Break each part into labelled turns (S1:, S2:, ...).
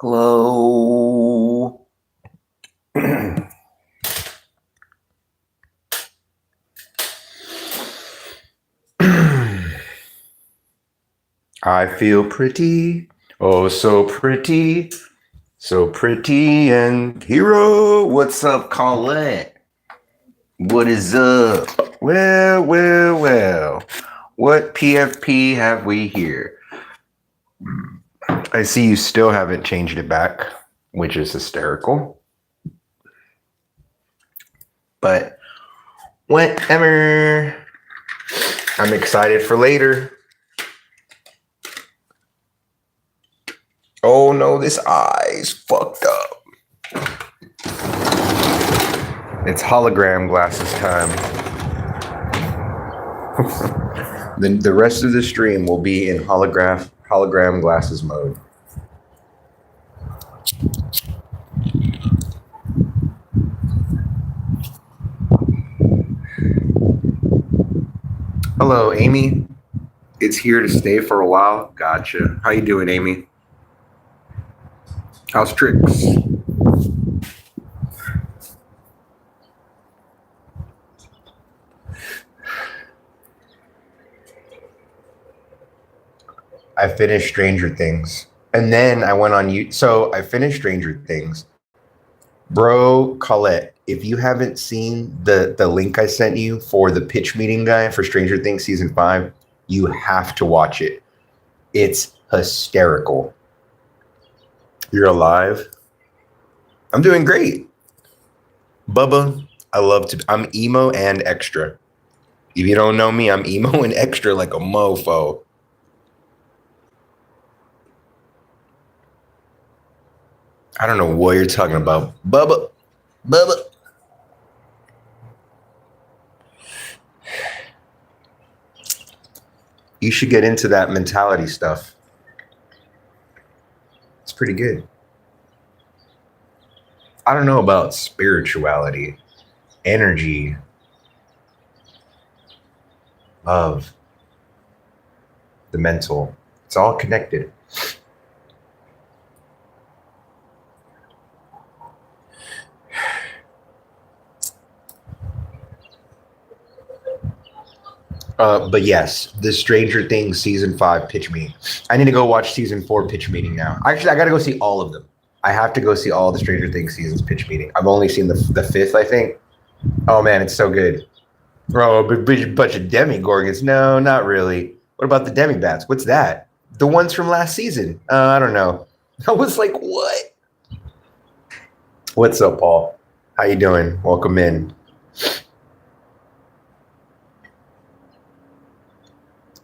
S1: Hello. I feel pretty. Oh, so pretty. So pretty. And Hiro, what's up, Colette? What is up? Well. What PFP have we here? I see you still haven't changed it back, which is hysterical. But whatever. I'm excited for later. Oh no, this eye's fucked up. It's hologram glasses time. The rest of the stream will be in hologram glasses mode. Hello, Amy. It's here to stay for a while. Gotcha. How you doing, Amy? How's tricks? I finished Stranger Things. And then I went on YouTube. So I finished Stranger Things. Bro, Colette, if you haven't seen the link I sent you for the pitch meeting guy for Stranger Things season 5, you have to watch it. It's hysterical. You're alive? I'm doing great. Bubba, I'm emo and extra. If you don't know me, I'm emo and extra like a mofo. I don't know what you're talking about. Bubba. You should get into that mentality stuff. It's pretty good. I don't know about spirituality, energy, love, the mental. It's all connected. But yes, the Stranger Things season 5 pitch meeting. I need to go watch season 4 pitch meeting now. Actually, I got to go see all of them. I have to go see all the Stranger Things seasons pitch meeting. I've only seen the 5th, I think. Oh man, it's so good. Bro, a bunch of demigorgons. No, not really. What about the demibats? What's that? The ones from last season. I don't know. I was like, what? What's up, Paul? How you doing? Welcome in.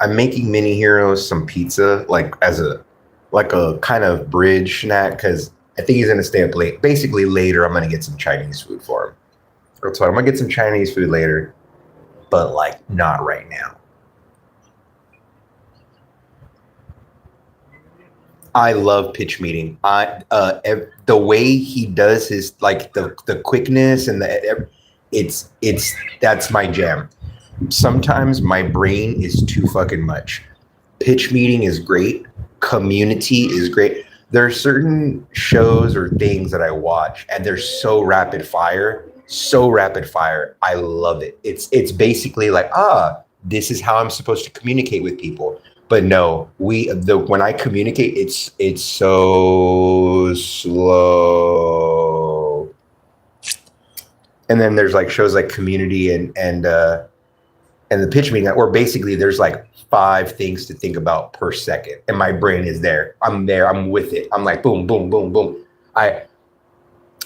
S1: I'm making mini heroes some pizza, like as a kind of bridge snack, because I think he's gonna stay up late. Basically, later I'm gonna get some Chinese food for him. So I'm gonna get some Chinese food later, but like not right now. I love pitch meeting. The way he does his like the quickness and that's my jam. Sometimes my brain is too fucking much. Pitch meeting is great. Community is great. There are certain shows or things that I watch and they're so rapid fire. I love it. It's basically like, this is how I'm supposed to communicate with people. But no, when I communicate, it's so slow. And then there's like shows like Community and the pitch meeting where basically there's like 5 things to think about per second, and my brain is there. I'm there. I'm with it. I'm like boom, boom, boom, boom.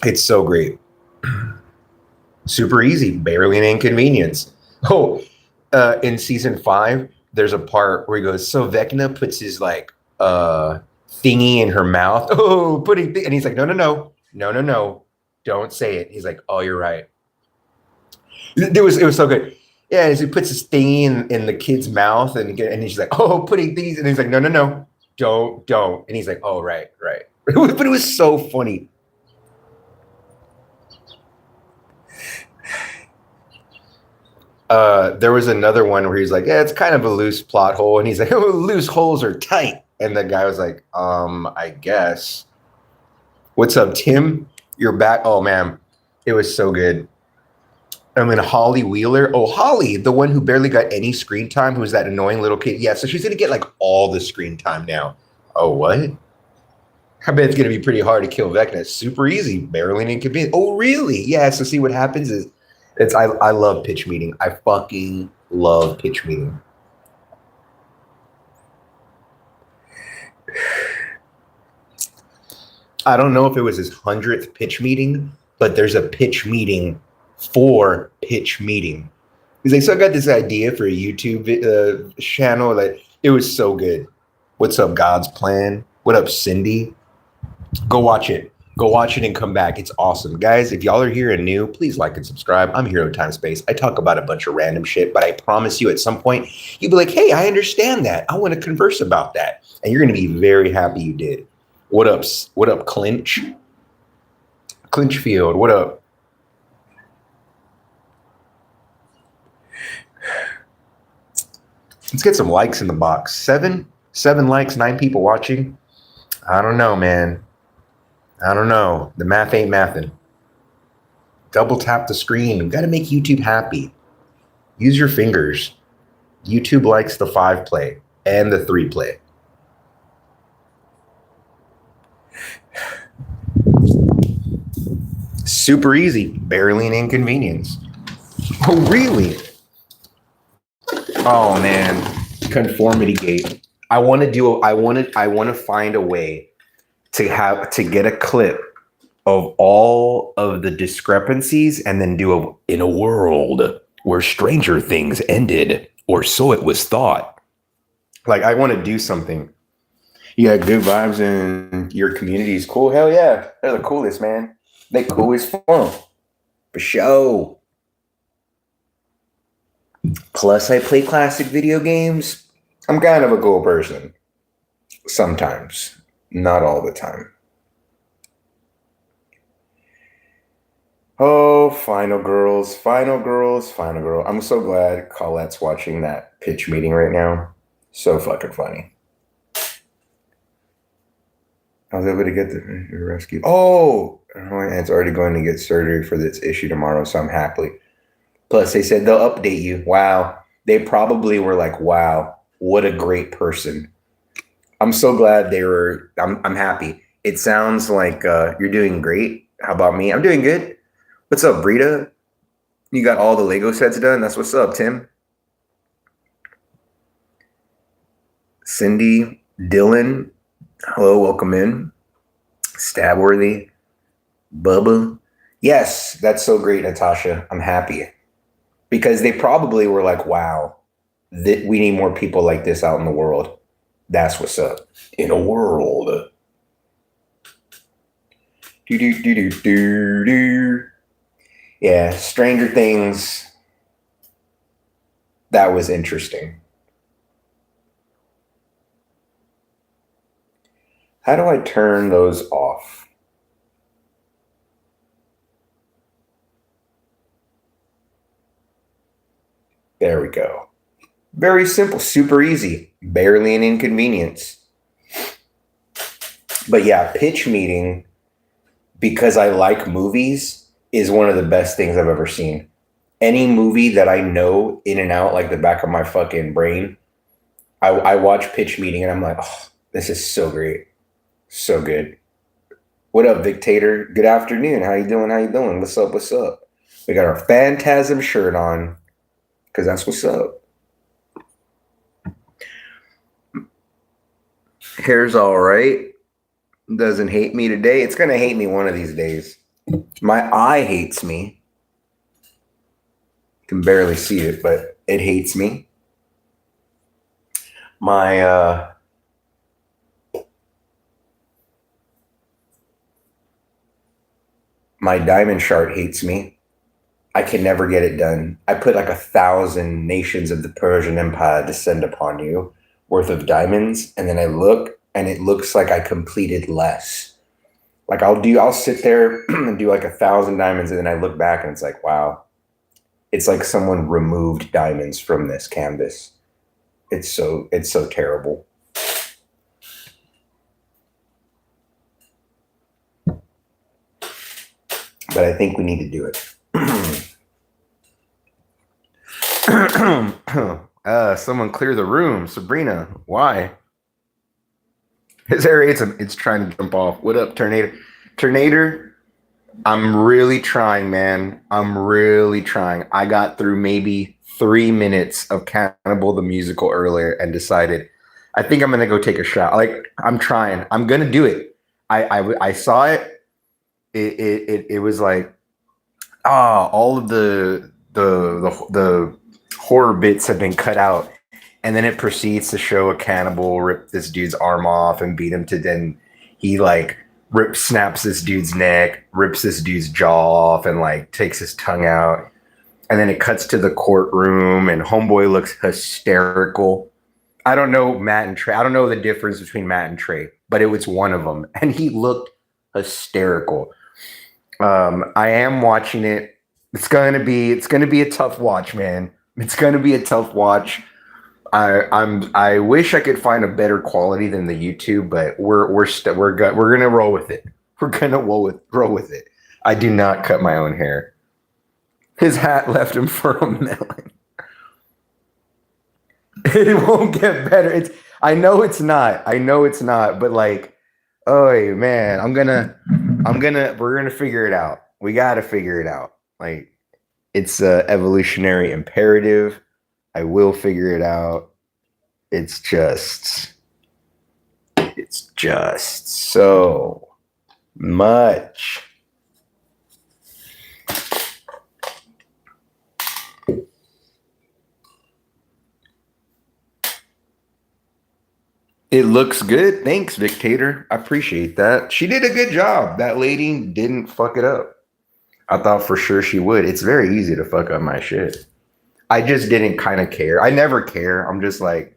S1: It's so great. Super easy, barely an inconvenience. Oh, in season 5, there's a part where he goes, so Vecna puts his like thingy in her mouth. Oh, and he's like, no, don't say it. He's like, oh, you're right. It was so good. Yeah, as he puts his thingy in the kid's mouth, and he's like, oh, putting things, and he's like, no, don't. And he's like, oh, right. But it was so funny. There was another one where he's like, yeah, it's kind of a loose plot hole. And he's like, oh, loose holes are tight. And the guy was like, I guess. What's up, Tim? You're back. Oh, man. It was so good. And then Holly Wheeler. Oh, Holly, the one who barely got any screen time, who was that annoying little kid. Yeah, so she's going to get like all the screen time now. Oh, what? I bet it's going to be pretty hard to kill Vecna. It's super easy. Barely an inconvenience. Oh, really? Yeah, so see what happens is I love pitch meeting. I fucking love pitch meeting. I don't know if it was his 100th pitch meeting, but there's a pitch meeting for pitch meeting. He's like, so I got this idea for a YouTube channel. Like, it was so good. What's up, God's Plan? What up, Cindy? Go watch it. Go watch it and come back. It's awesome. Guys, if y'all are here and new, please like and subscribe. I'm hirotimespace. I talk about a bunch of random shit, but I promise you at some point, you'll be like, hey, I understand that. I want to converse about that. And you're going to be very happy you did. What up? What up, Clinch? Clinchfield, what up? Let's get some likes in the box. Seven likes, 9 people watching. I don't know, man. I don't know. The math ain't mathing. Double tap the screen. You got to make YouTube happy. Use your fingers. YouTube likes the 5 play and the 3 play. Super easy. Barely an inconvenience. Oh, really? Oh, man. Conformity gate. I want to find a way to get a clip of all of the discrepancies and then do in a world where Stranger Things ended, or so it was thought. Like, I want to do something. You got good vibes and your community is cool. Hell yeah. They're the coolest, man. They cool as fun. For sure. Plus, I play classic video games. I'm kind of a cool person. Sometimes. Not all the time. Oh, final girls. I'm so glad Colette's watching that pitch meeting right now. So fucking funny. I was able to get the rescue. Oh, and it's already going to get surgery for this issue tomorrow, so I'm happy. Plus, they said they'll update you. Wow. They probably were like, wow, what a great person. I'm so glad they were. I'm happy. It sounds like you're doing great. How about me? I'm doing good. What's up, Brita? You got all the Lego sets done? That's what's up, Tim. Cindy, Dylan. Hello, welcome in. Stabworthy. Bubba. Yes, that's so great, Natasha. I'm happy. Because they probably were like, wow, we need more people like this out in the world. That's what's up. In a world. Yeah, Stranger Things. That was interesting. How do I turn those off? There we go. Very simple, super easy, barely an inconvenience. But yeah, pitch meeting, because I like movies, is one of the best things I've ever seen. Any movie that I know in and out, like the back of my fucking brain, I watch pitch meeting and I'm like, oh, this is so great. So good. What up, Dictator? Good afternoon. How you doing? What's up? We got our Phantasm shirt on, because that's what's up. Hair's all right. Doesn't hate me today. It's going to hate me one of these days. My eye hates me. Can barely see it, but it hates me. My diamond chart hates me. I can never get it done. I put like 1,000 nations of the Persian Empire descend upon you worth of diamonds, and then I look and it looks like I completed less. Like I'll sit there and do like 1,000 diamonds, and then I look back and it's like, wow, it's like someone removed diamonds from this canvas. It's so terrible. But I think we need to do it. Someone clear the room. Sabrina, why? His area, it's trying to jump off. What up, Tornado? Tornado, I'm really trying, man. I'm really trying. I got through maybe 3 minutes of Cannibal the Musical earlier and decided I think I'm gonna go take a shot. Like I'm trying. I'm gonna do it. I saw it. It was like all of the horror bits have been cut out, and then it proceeds to show a cannibal rip this dude's arm off and beat him to then he like snaps this dude's neck, rips this dude's jaw off, and like takes his tongue out. And then it cuts to the courtroom, and homeboy looks hysterical. I don't know Matt and Trey. I don't know the difference between Matt and Trey, but it was one of them, and he looked hysterical. I am watching it. It's gonna be a tough watch, man. It's gonna be a tough watch. I wish I could find a better quality than the YouTube, but we're gonna roll with it. We're gonna roll with it. I do not cut my own hair. His hat left him for a melon. It won't get better. I know it's not. But like, oh man, we're gonna figure it out. We gotta figure it out. Like, it's a evolutionary imperative. I will figure it out. It's just so much. It looks good. Thanks, Dictator. I appreciate that. She did a good job. That lady didn't fuck it up. I thought for sure she would. It's very easy to fuck up my shit. I just didn't kind of care. I never care. I'm just like,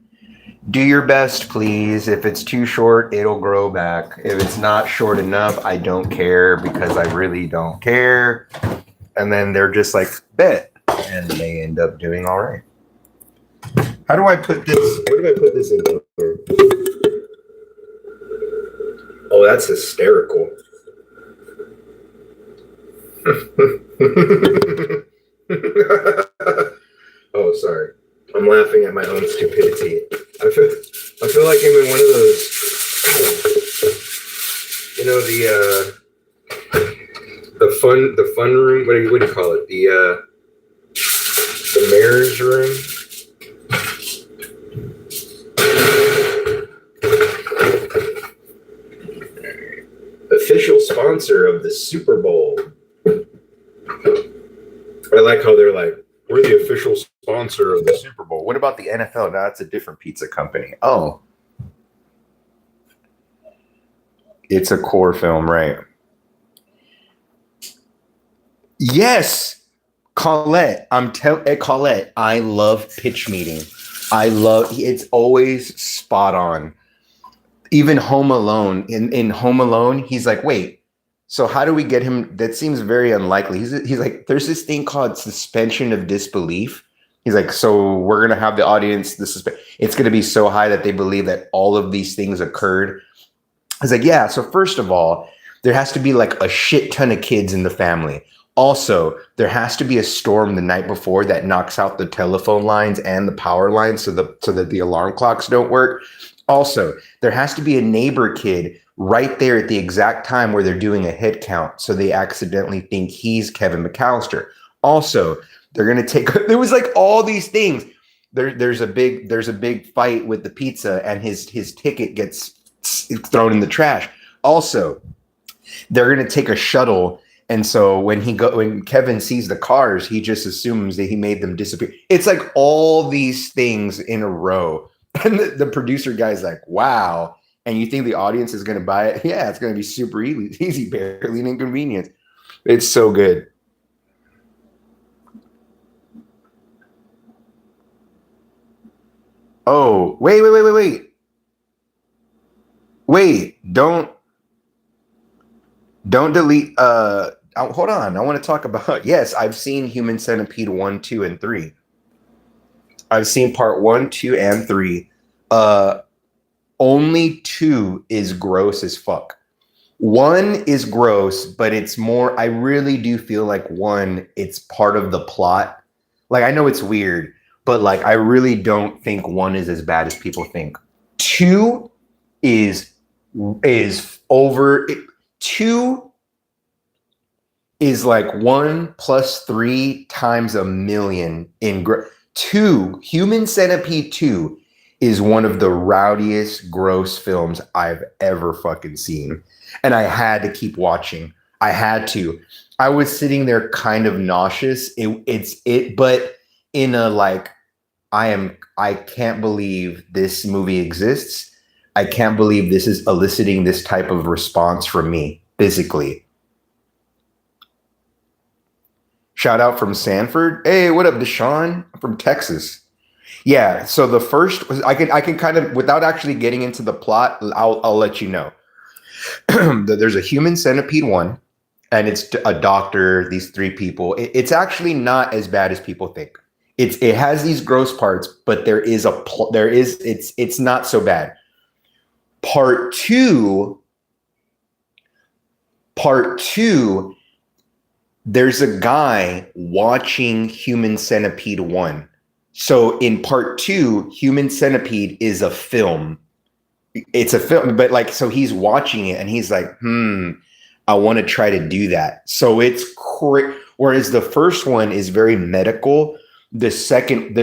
S1: do your best, please. If it's too short, it'll grow back. If it's not short enough, I don't care because I really don't care. And then they're just like, bet. And they end up doing all right. How do I put this? Where do I put this in? Oh, that's hysterical. Oh, sorry. I'm laughing at my own stupidity. I feel like I'm in one of those, you know, the fun room. What do you call it? The mayor's room. Official sponsor of the Super Bowl. I like how they're like, we're the official sponsor of the Super Bowl. What about the NFL? No, it's a different pizza company. Oh. It's a core film, right? Yes. Colette, Colette, I love pitch meeting. It's always spot on. Even Home Alone, in Home Alone, he's like, wait, so how do we get him? That seems very unlikely. He's like, there's this thing called suspension of disbelief. He's like, so we're going to have the audience, it's going to be so high that they believe that all of these things occurred. He's like, yeah, so first of all, there has to be like a shit ton of kids in the family. Also, there has to be a storm the night before that knocks out the telephone lines and the power lines so that the alarm clocks don't work. Also, there has to be a neighbor kid right there at the exact time where they're doing a head count, so they accidentally think he's Kevin McAllister. Also, they're gonna there was like all these things. There's a big fight with the pizza, and his ticket gets thrown in the trash. Also, they're gonna take a shuttle, and so when Kevin sees the cars, he just assumes that he made them disappear. It's like all these things in a row. And the producer guy's like, wow. And you think the audience is going to buy it? Yeah, it's going to be super easy, barely an inconvenience. It's so good. Oh, wait. Wait, don't delete. Hold on. I want to talk about. Yes, I've seen Human Centipede 1, 2, and 3. I've seen part 1, 2, and 3. Uh, Only 2 is gross as fuck. 1 is gross, but it's more. I really do feel like 1. It's part of the plot. Like I know it's weird, but like I really don't think 1 is as bad as people think. 2 is over. 2 is like 1 plus 3 times a million in 2. Human Centipede 2 is one of the rowdiest, gross films I've ever fucking seen. And I had to keep watching. I had to. I was sitting there kind of nauseous. But in a like, I can't believe this movie exists. I can't believe this is eliciting this type of response from me physically. Shout out from Sanford. Hey, what up, Deshaun? I'm from Texas. Yeah, so the first was I can kind of without actually getting into the plot, I'll let you know. There's a Human Centipede 1, and it's a doctor, these 3 people. It's actually not as bad as people think. It has these gross parts, but it's not so bad. Part 2, there's a guy watching Human Centipede 1. So in part 2, Human Centipede is a film. It's a film, but like, so he's watching it and he's like, I want to try to do that. So it's whereas the first one is very medical. The second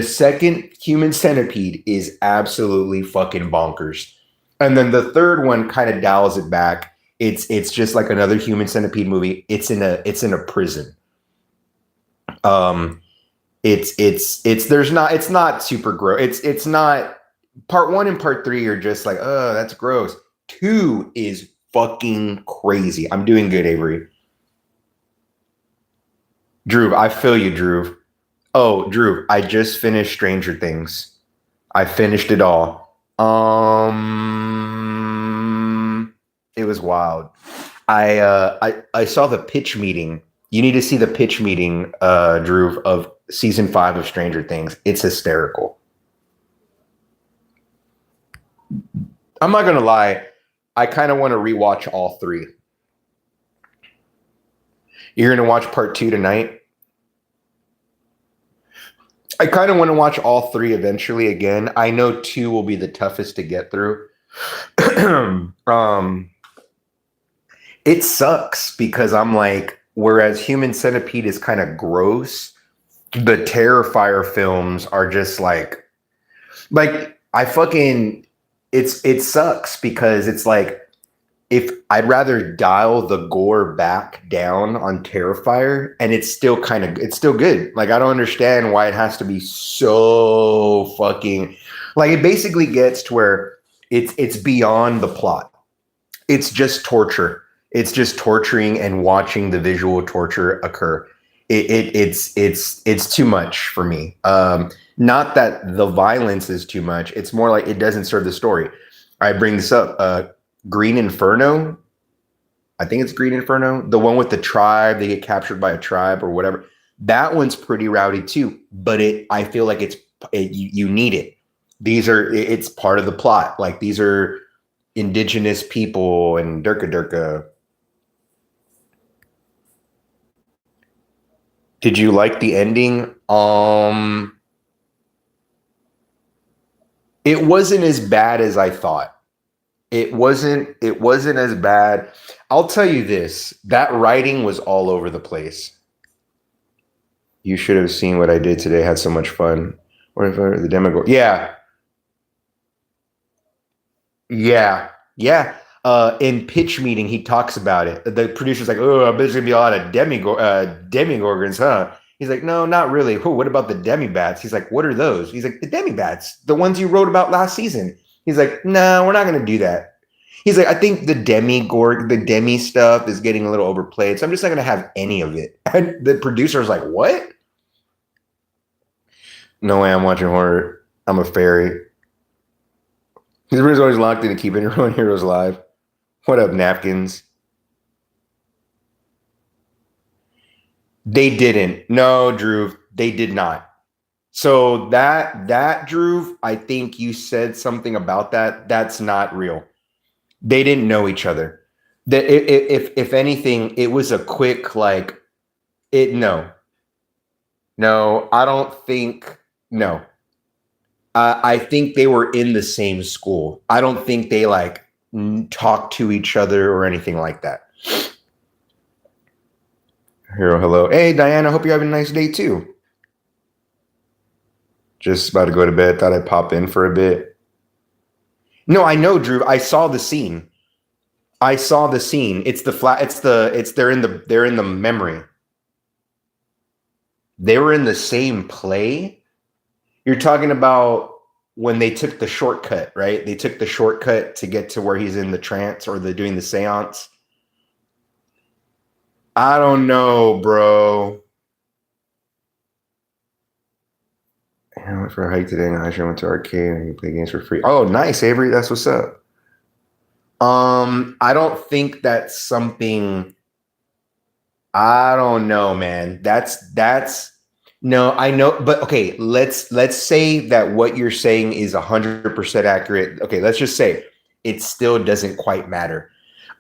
S1: Human Centipede is absolutely fucking bonkers. And then the third one kind of dials it back. It's just like another Human Centipede movie. It's in a prison. It's not super gross. It's not. Part 1 and part 3 are just like, oh, that's gross. 2 is fucking crazy. I'm doing good, Avery. Drew, I feel you, Drew. Oh, Drew, I just finished Stranger Things. I finished it all. It was wild. I saw the pitch meeting. You need to see the pitch meeting, Drew, of season 5 of Stranger Things. It's hysterical. I'm not gonna lie. I kind of want to rewatch all 3. You're gonna watch part 2 tonight. I kind of want to watch all 3 eventually again. I know 2 will be the toughest to get through. It sucks because I'm like, whereas Human Centipede is kind of gross, the Terrifier films are just like I fucking it sucks because it's like if I'd rather dial the gore back down on Terrifier and it's still good. Like I don't understand why it has to be so fucking like it basically gets to where it's beyond the plot. It's just torture. It's just torturing and watching the visual torture occur. It's too much for me. Not that the violence is too much. It's more like it doesn't serve the story. I bring this up. Green Inferno. I think it's Green Inferno. The one with the tribe. They get captured by a tribe or whatever. That one's pretty rowdy too. But I feel like you need it. It's part of the plot. Like these are indigenous people and Durka Durka. Did you like the ending? It wasn't as bad as I thought. It wasn't as bad. I'll tell you this, that writing was all over the place. You should have seen what I did today. Had so much fun. What if the demo? Yeah. In pitch meeting, he talks about it. The producer's like, "Oh, there's gonna be a lot of demigorgons, huh?" He's like, "No, not really." "Oh, what about the demibats?" He's like, "What are those?" He's like, "The demibats, the ones you wrote about last season." He's like, "No, we're not gonna do that." He's like, "I think the demi stuff is getting a little overplayed, so I'm just not gonna have any of it." And the producer's like, "What?" No way, I'm watching horror. I'm a fairy. His room's always locked in to keep everyone heroes alive. What up, napkins? They didn't. No, Drew, they did not. So that Drew, I think you said something about that. That's not real. They didn't know each other. That if anything, it was a quick like it. No, no, I don't think. No, I think they were in the same school. I don't think they like talked to each other or anything like that. Hero, hello. Hey, Diana. Hope you're having a nice day too. Just about to go to bed. Thought I'd pop in for a bit. No, I know, Drew. I saw the scene. I saw the scene. It's the flat. It's they're in the memory. They were in the same play. You're talking about when they took the shortcut, right? They took the shortcut to get to where he's in the trance or the doing the seance. I don't know, bro. I went for a hike today and I went to arcade and you play games for free. Oh, nice, Avery. That's what's up. I don't think that's something. I don't know, man. That's no, I know, but okay, let's say that what you're saying is 100% accurate. Okay, let's just say it still doesn't quite matter.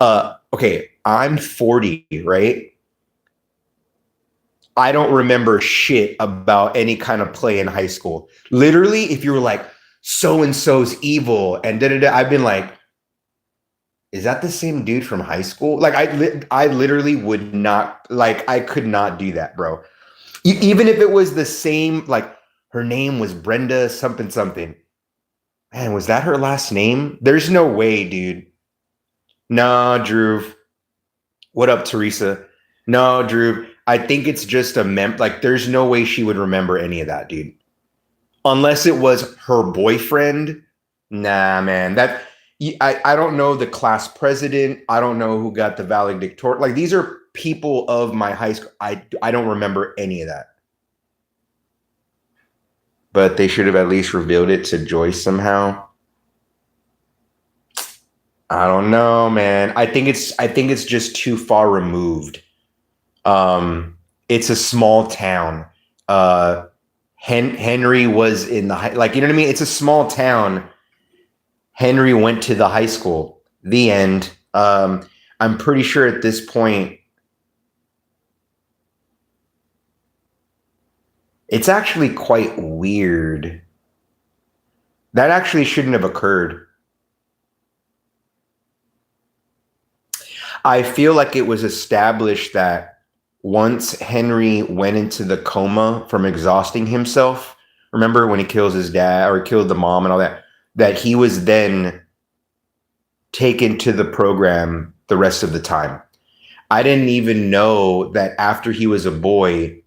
S1: Okay, I'm 40, right? I don't remember shit about any kind of play in high school. Literally, if you were like, so and so's evil and da da da, I've been like, is that the same dude from high school? Like, I literally would not, like, I could not do that, bro. Even if it was the same, like, her name was Brenda something something. Man, was that her last name? There's no way, dude. Nah, Drew. What up, Teresa? No, Drew. I think it's just like, there's no way she would remember any of that, dude. Unless it was her boyfriend. Nah, man. I don't know the class president. I don't know who got the valedictorian. Like, these are people of my high school. I don't remember any of that. But they should have at least revealed it to Joyce somehow. I don't know, man. I think it's just too far removed. It's a small town. Henry was in the like, you know what I mean? It's a small town. Henry went to the high school. The end. I'm pretty sure at this point, it's actually quite weird. That actually shouldn't have occurred. I feel like it was established that once Henry went into the coma from exhausting himself, remember when he kills his dad or killed the mom and all that, that he was then taken to the program the rest of the time. I didn't even know that after he was a boy,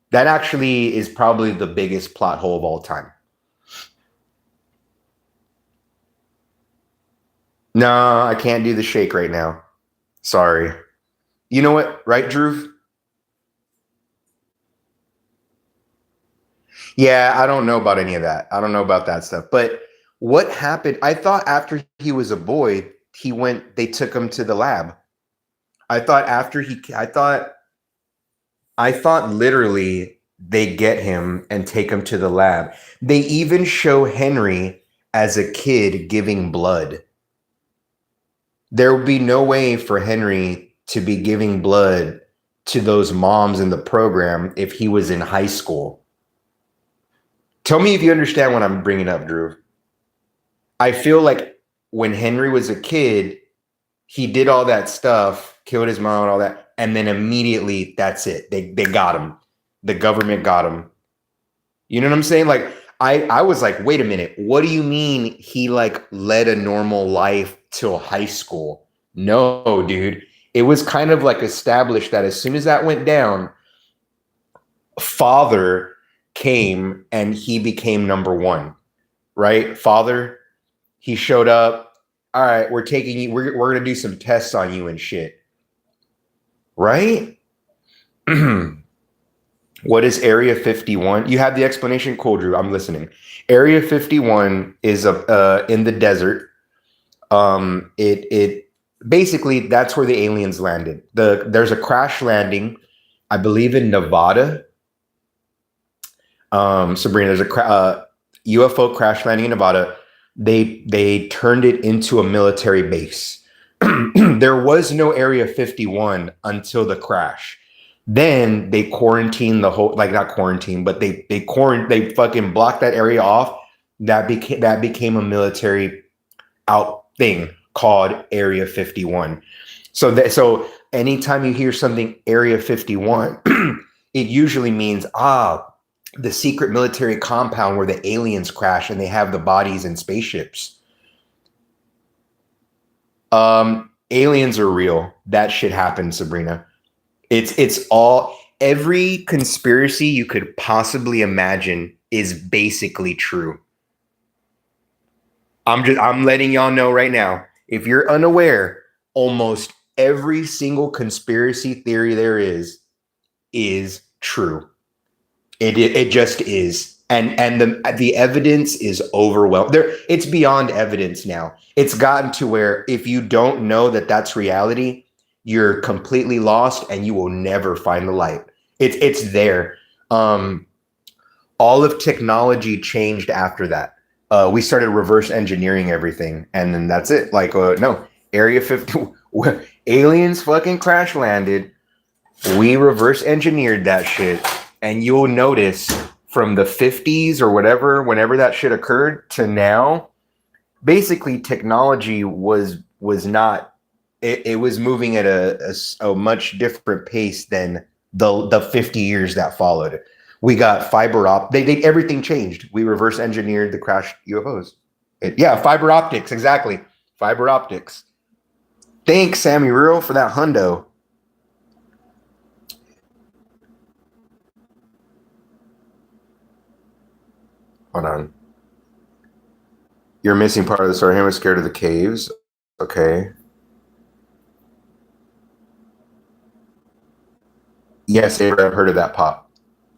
S1: that actually is probably the biggest plot hole of all time. No, I can't do the shake right now. Sorry. You know what? Right, Drew? Yeah, I don't know about any of that. I don't know about that stuff. But what happened? I thought after he was a boy, they took him to the lab. I thought I thought literally they get him and take him to the lab. They even show Henry as a kid giving blood. There would be no way for Henry to be giving blood to those moms in the program if he was in high school. Tell me if you understand what I'm bringing up, Drew. I feel like when Henry was a kid, he did all that stuff, killed his mom and all that, and then immediately that's it. They got him. The government got him. You know what I'm saying? Like, I was like, wait a minute, what do you mean he like led a normal life till high school? No, dude. It was kind of like established that as soon as that went down, father came and he became number one, right? Father, he showed up. All right, we're taking you, we're gonna do some tests on you and shit. Right? What is Area 51? You have the explanation? Cool, Drew. I'm listening. Area 51 is in the desert. It basically that's where the aliens landed. There's a crash landing, I believe in Nevada. Sabrina, there's a UFO crash landing in Nevada. They turned it into a military base. There was no Area 51 until the crash. Then they quarantined the whole, like not quarantine, but they fucking blocked that area off. That became a military out thing called Area 51. So anytime you hear something Area 51, it usually means the secret military compound where the aliens crash and they have the bodies in spaceships. Aliens are real. That shit happened, Sabrina. It's all, every conspiracy you could possibly imagine is basically true. I'm letting y'all know right now. If you're unaware, almost every single conspiracy theory there is true. It just is. And the evidence is overwhelming. It's beyond evidence now. It's gotten to where if you don't know that that's reality, you're completely lost and you will never find the light. It's there. All of technology changed after that. We started reverse engineering everything, and then that's it. Like, no, Area 50, aliens fucking crash landed. We reverse engineered that shit, and you'll notice from the 50s or whatever, whenever that shit occurred to now, basically technology was not. It was moving at a much different pace than the 50 years that followed. We got fiber everything changed. We reverse engineered the crashed UFOs. Fiber optics, exactly. Fiber optics. Thanks, Sammy Real, for that hundo. Hold on. You're missing part of the story. He was scared of the caves. Okay. Yes, I've heard of that, Pop.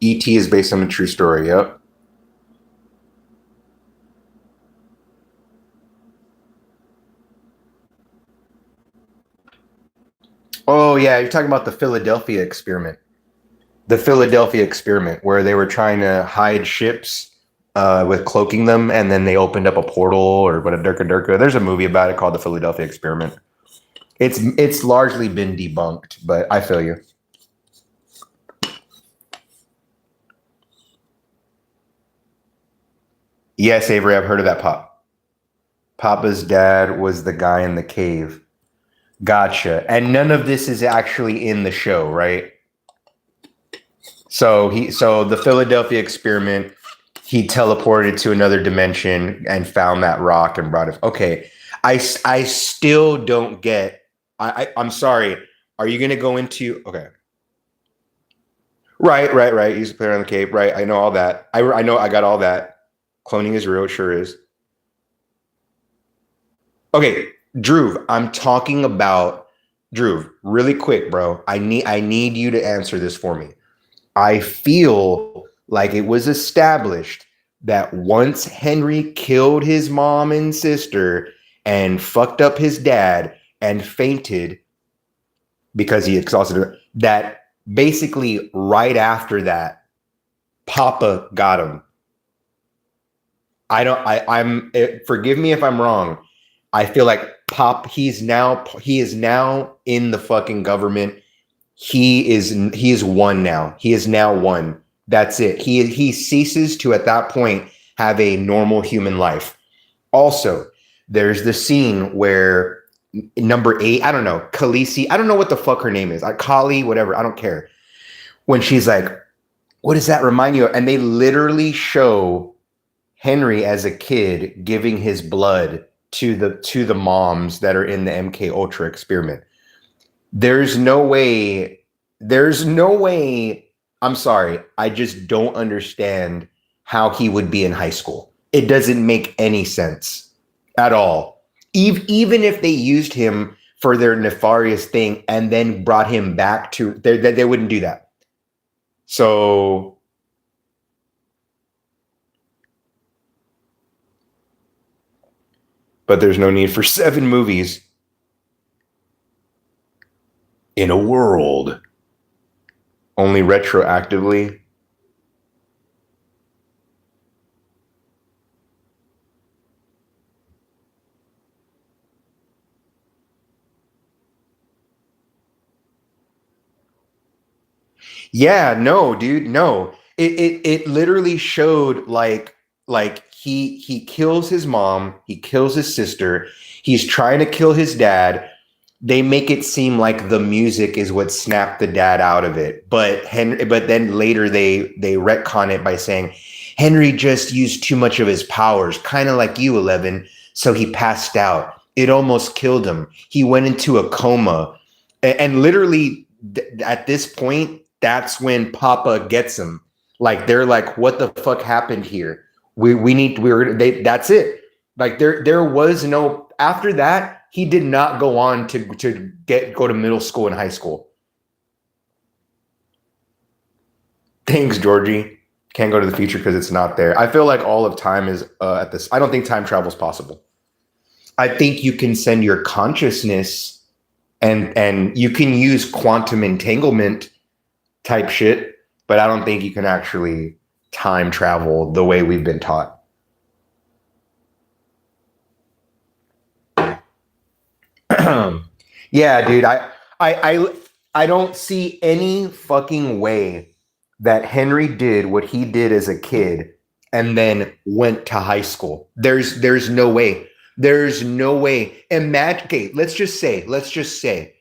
S1: E.T. is based on a true story. Yep. Oh, yeah. You're talking about the Philadelphia experiment. The Philadelphia experiment, where they were trying to hide ships with cloaking them, and then they opened up a portal or what a Durka. There's a movie about it called the Philadelphia experiment. It's largely been debunked, but I feel you. Yes, Avery, I've heard of that, Pop. Papa's dad was the guy in the cave. Gotcha. And none of this is actually in the show, right? So the Philadelphia experiment, he teleported to another dimension and found that rock and brought it. Okay. I still don't get, I'm sorry. Are you going to go into, okay. Right. He's a player on the Cape. Right. I know all that. I know I got all that. Cloning is real. It sure is. Okay. Drew, I'm talking about Drew, really quick, bro. I need you to answer this for me. I feel like it was established that once Henry killed his mom and sister and fucked up his dad and fainted because he exhausted her, that basically right after that, Papa got him. Forgive me if I'm wrong. I feel like he is now in the fucking government. He is one now. He is now one. That's it. He ceases to at that point have a normal human life. Also, there's the scene where number 8, I don't know, Khaleesi, I don't know what the fuck her name is. Kali, whatever, I don't care. When she's like, what does that remind you of? And they literally show Henry as a kid giving his blood to the moms that are in the MK Ultra experiment. There's no way. I'm sorry. I just don't understand how he would be in high school. It doesn't make any sense at all. Even if they used him for their nefarious thing and then brought him back to, they wouldn't do that. So, but there's no need for 7 movies in a world only retroactively. Yeah, no, dude, no. It literally showed like he kills his mom, he kills his sister, he's trying to kill his dad. They make it seem like the music is what snapped the dad out of it. But then later they retcon it by saying Henry just used too much of his powers, kind of like you, 11. So he passed out. It almost killed him. He went into a coma. And literally at this point, that's when Papa gets him. Like they're like, what the fuck happened here? That's it. Like there was no after that, he did not go on to go to middle school and high school. Thanks, Georgie. Can't go to the future because it's not there. I feel like all of time is at this. I don't think time travel is possible. I think you can send your consciousness and you can use quantum entanglement type shit, but I don't think you can actually time travel the way we've been taught. Yeah, dude, I don't see any fucking way that Henry did what he did as a kid and then went to high school. There's no way. There's no way. Imagine, okay, let's just say.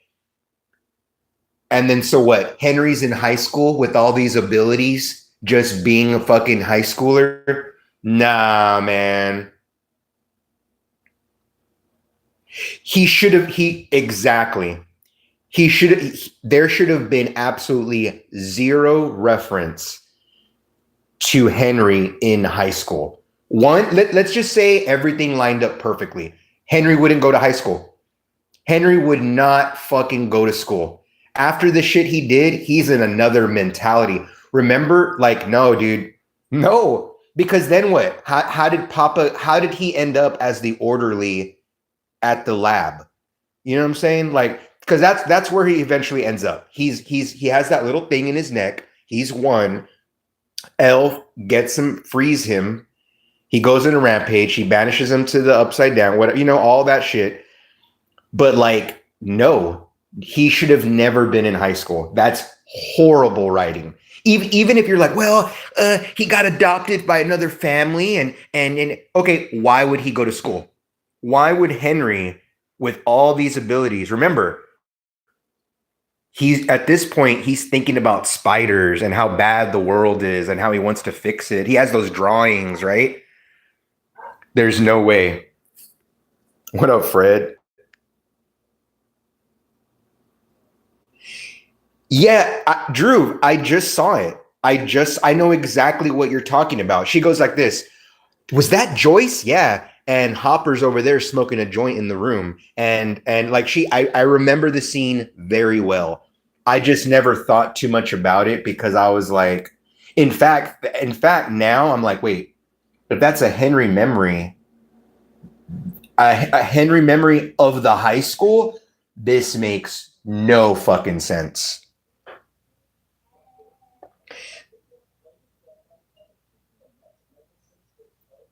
S1: And then so what? Henry's in high school with all these abilities, just being a fucking high schooler? Nah, man. Exactly. There should have been absolutely zero reference to Henry in high school. Let's just say everything lined up perfectly. Henry wouldn't go to high school. Henry would not fucking go to school. After the shit he did, he's in another mentality. Remember, like, no, dude, no. Because then what? How did he end up as the orderly at the lab? You know what I'm saying? Like, because that's where he eventually ends up. He has that little thing in his neck. He's one. Elf gets him, frees him. He goes in a rampage. He banishes him to the upside down. What all that shit. But like, no, he should have never been in high school. That's horrible writing. Even if you're like, well, he got adopted by another family, and okay, why would he go to school? Why would Henry, with all these abilities, remember, he's at this point, he's thinking about spiders and how bad the world is and how he wants to fix it. He has those drawings, right? There's no way. What up, Fred? Yeah, Drew, I just saw it. I know exactly what you're talking about. She goes like this. Was that Joyce? Yeah. And Hopper's over there smoking a joint in the room. And like I remember the scene very well. I just never thought too much about it because I was like, in fact, now I'm like, wait, if that's a Henry memory, a Henry memory of the high school, this makes no fucking sense.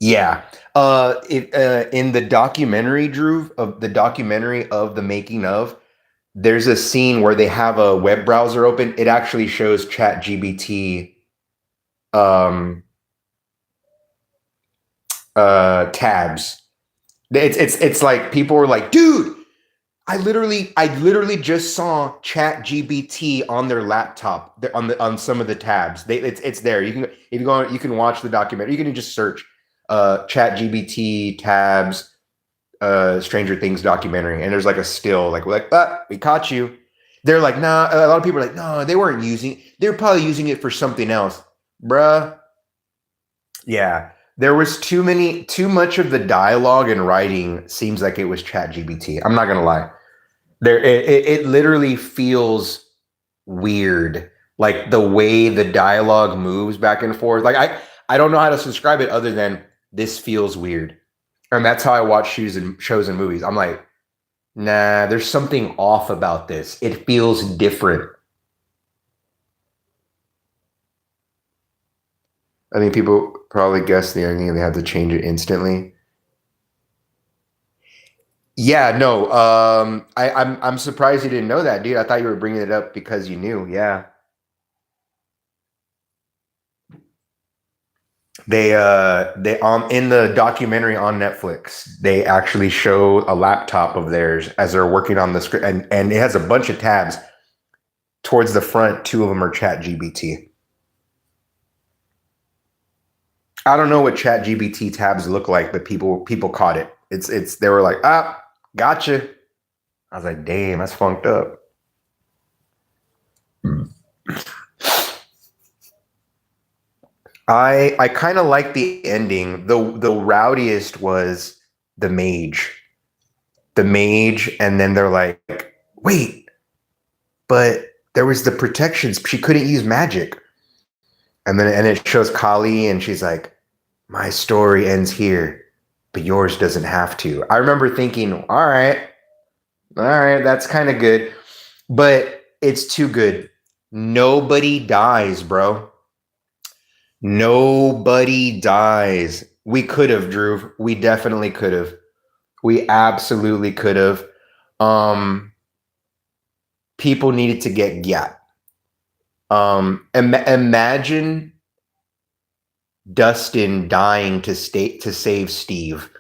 S1: Yeah. In the documentary, Drew, of the documentary of the making of, there's a scene where they have a web browser open. It actually shows Chat GBT um, tabs. It's like people were like, dude, I literally just saw Chat GBT on their laptop on some of the tabs. It's there. You can if you go on, you can watch the documentary. You can just search Chat GBT tabs Stranger Things documentary, and there's like a still like we caught you. They're like, nah. A lot of people are like, no, they weren't using. They were probably using it for something else, bruh. Yeah, there was too much of the dialogue and writing seems like it was Chat GBT. I'm not gonna lie. It literally feels weird Like the way the dialogue moves back and forth. Like I don't know how to describe it other than this feels weird. And that's how I watch shows and movies. I'm like, nah, there's something off about this. It feels different. I think people probably guess the ending and they have to change it instantly. Yeah, no. I'm surprised you didn't know that, dude. I thought you were bringing it up because you knew. Yeah. They in the documentary on Netflix, they actually show a laptop of theirs as they're working on the script, and it has a bunch of tabs. Towards the front, two of them are Chat GBT. I don't know what Chat GBT tabs look like, but people caught it. It's they were like, ah, gotcha. I was like, damn, that's funked up. I kind of like the ending. The rowdiest was the mage. The mage, and then they're like, wait, but there was the protections. She couldn't use magic. And it shows Kali, and she's like, my story ends here, but yours doesn't have to. I remember thinking, all right, that's kind of good, but it's too good. Nobody dies, bro. Nobody dies. We could have, Drew. We definitely could have. We absolutely could have. People needed to get gat. Imagine Dustin dying to save Steve,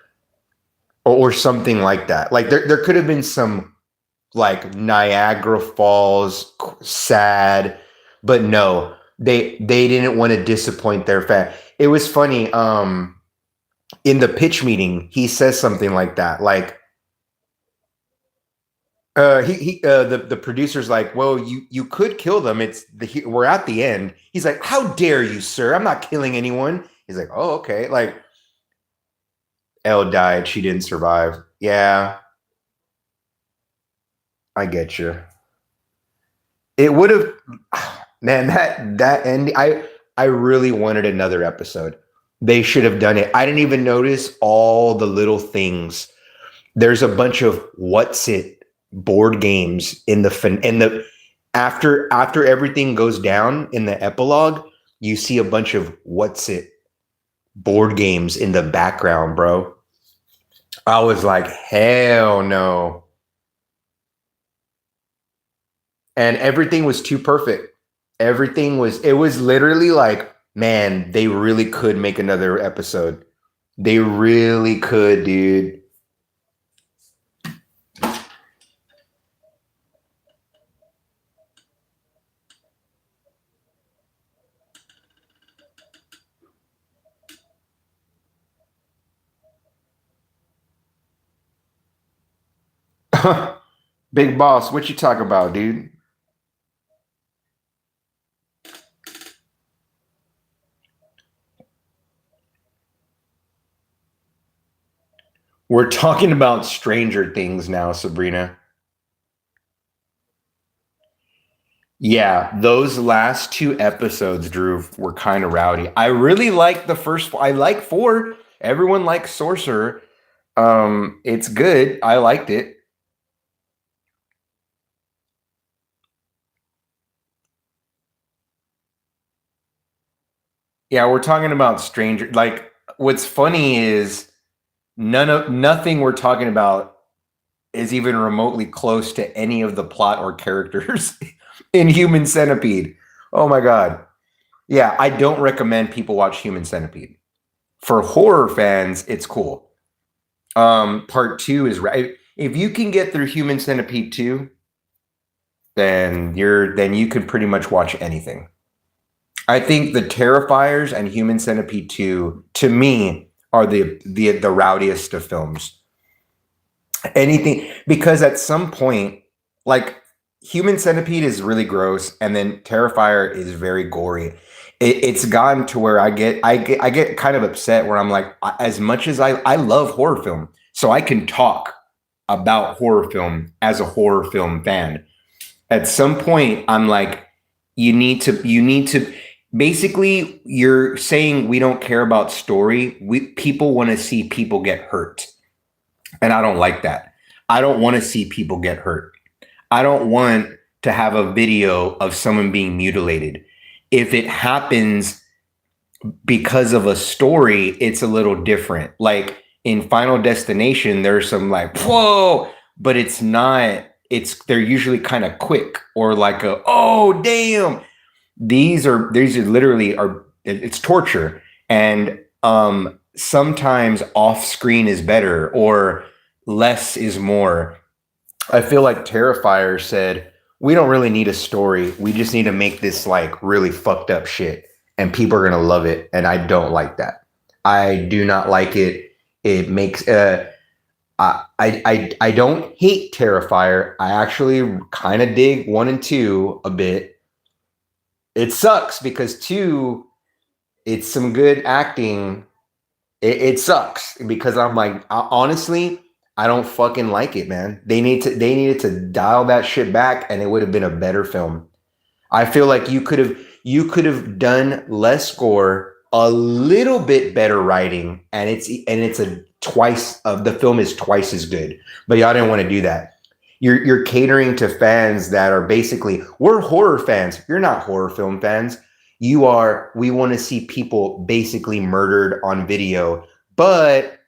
S1: or something like that. Like there could have been some like Niagara Falls sad, but no, they didn't want to disappoint their fan. It was funny. In the pitch meeting, he says something like that, like. The producer's like, well, you could kill them. We're at the end. He's like, how dare you, sir? I'm not killing anyone. He's like, oh, okay. Like, Elle died. She didn't survive. Yeah, I get you. It would have, man. That ending. I really wanted another episode. They should have done it. I didn't even notice all the little things. There's a bunch of what's it board games in the after everything goes down in the epilogue. You see a bunch of what's it board games in the background, bro. I was like, hell no. And everything was too perfect. It was literally like, man, they really could make another episode. They really could, dude. Big boss, what you talk about, dude? We're talking about Stranger Things now, Sabrina. Yeah, those last two episodes, Drew, were kind of rowdy. I really like the first. I like 4. Everyone likes Sorcerer. It's good. I liked it. Yeah, we're talking about Stranger. Like, what's funny is nothing we're talking about is even remotely close to any of the plot or characters in Human Centipede. Oh my god. Yeah, I don't recommend people watch Human Centipede. For horror fans, it's cool. Part 2 is right. If you can get through Human Centipede 2, then you can pretty much watch anything. I think the Terrifiers and Human Centipede 2, to me, are the rowdiest of films. Anything, because at some point, like Human Centipede is really gross, and then Terrifier is very gory. It's gotten to where I get kind of upset where I'm like, as much as I love horror film, so I can talk about horror film as a horror film fan. At some point, I'm like, you need to basically you're saying we don't care about story. People want to see people get hurt. And I don't like that. I don't want to see people get hurt. I don't want to have a video of someone being mutilated. If it happens because of a story, it's a little different. Like in Final Destination, there's some like, whoa, but it's not, they're usually kind of quick or like a, oh, damn. These are literally it's torture. And sometimes off screen is better or less is more. I feel like Terrifier said, we don't really need a story. We just need to make this like really fucked up shit and people are going to love it. And I don't like that. I do not like it. It makes, I don't hate Terrifier. I actually kind of dig 1 and 2 a bit. It sucks because 2, it's some good acting. It sucks because I'm like, honestly, I don't fucking like it, man. They needed to dial that shit back and it would have been a better film. I feel like you could have done less gore, a little bit better writing, and the film is twice as good. But y'all didn't want to do that. You're catering to fans that are basically, we're horror fans. You're not horror film fans. You are, we want to see people basically murdered on video, but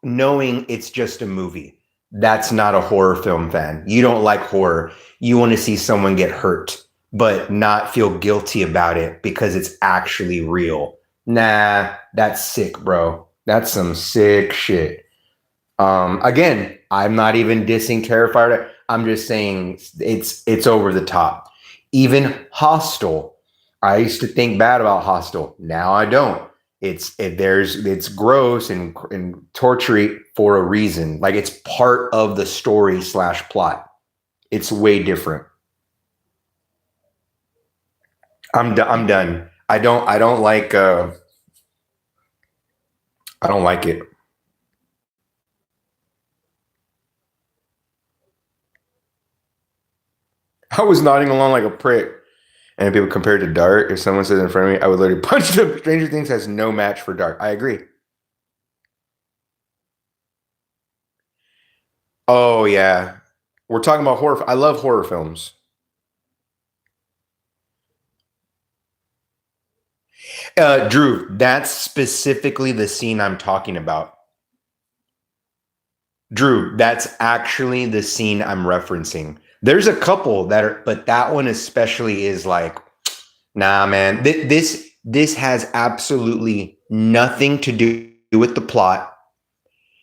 S1: knowing it's just a movie. That's not a horror film fan. You don't like horror. You want to see someone get hurt, but not feel guilty about it because it's actually real. Nah, that's sick, bro. That's some sick shit. Again, I'm not even dissing Terrifier. I'm just saying it's over the top. Even Hostel. I used to think bad about Hostel. Now I don't. It's gross and torture for a reason. Like it's part of the story / plot. It's way different. I'm done. I don't like it. I was nodding along like a prick. And people compare it to Dark. If someone says in front of me, I would literally punch them. Stranger Things has no match for Dark. I agree. Oh yeah, we're talking about horror. I love horror films. Drew, that's specifically the scene I'm talking about. Drew, that's actually the scene I'm referencing. There's a couple that are, but that one especially is like, nah, man. This has absolutely nothing to do with the plot,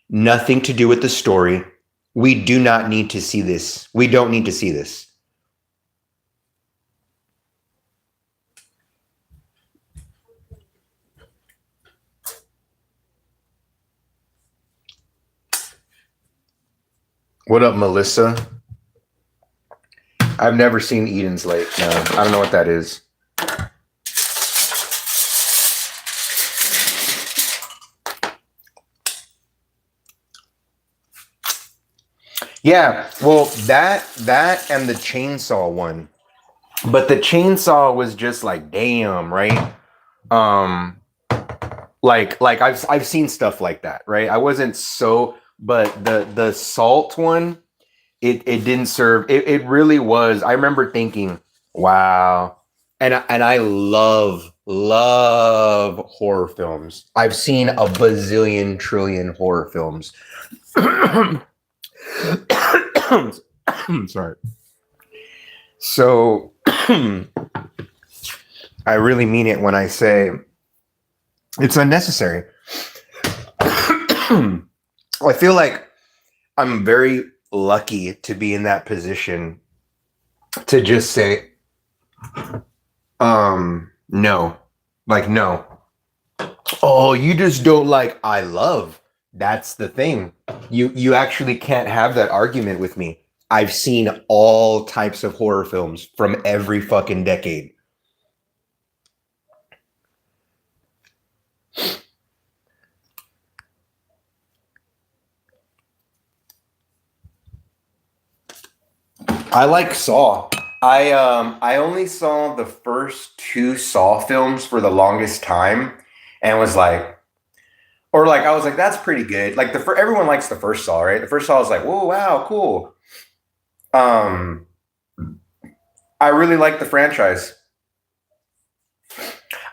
S1: nothing to do with the story. We do not need to see this. We don't need to see this. What up, Melissa? I've never seen Eden's Lake. No, I don't know what that is. Yeah, well, that and the chainsaw one. But the chainsaw was just like, damn, right? Like I've seen stuff like that, right? I wasn't so, but the salt one, it didn't serve. It really was. I remember thinking, wow. And I love horror films. I've seen a bazillion trillion horror films. Sorry. So I really mean it when I say it's unnecessary. I feel like I'm very lucky to be in that position to just say, no. Like, no. Oh, you just don't like, I love. That's the thing. You actually can't have that argument with me. I've seen all types of horror films from every fucking decade. I like Saw. I only saw the first two Saw films for the longest time, and was like, or like I was like, that's pretty good. Like everyone likes the first Saw, right? The first Saw was like, whoa, wow, cool. Um, I really like the franchise.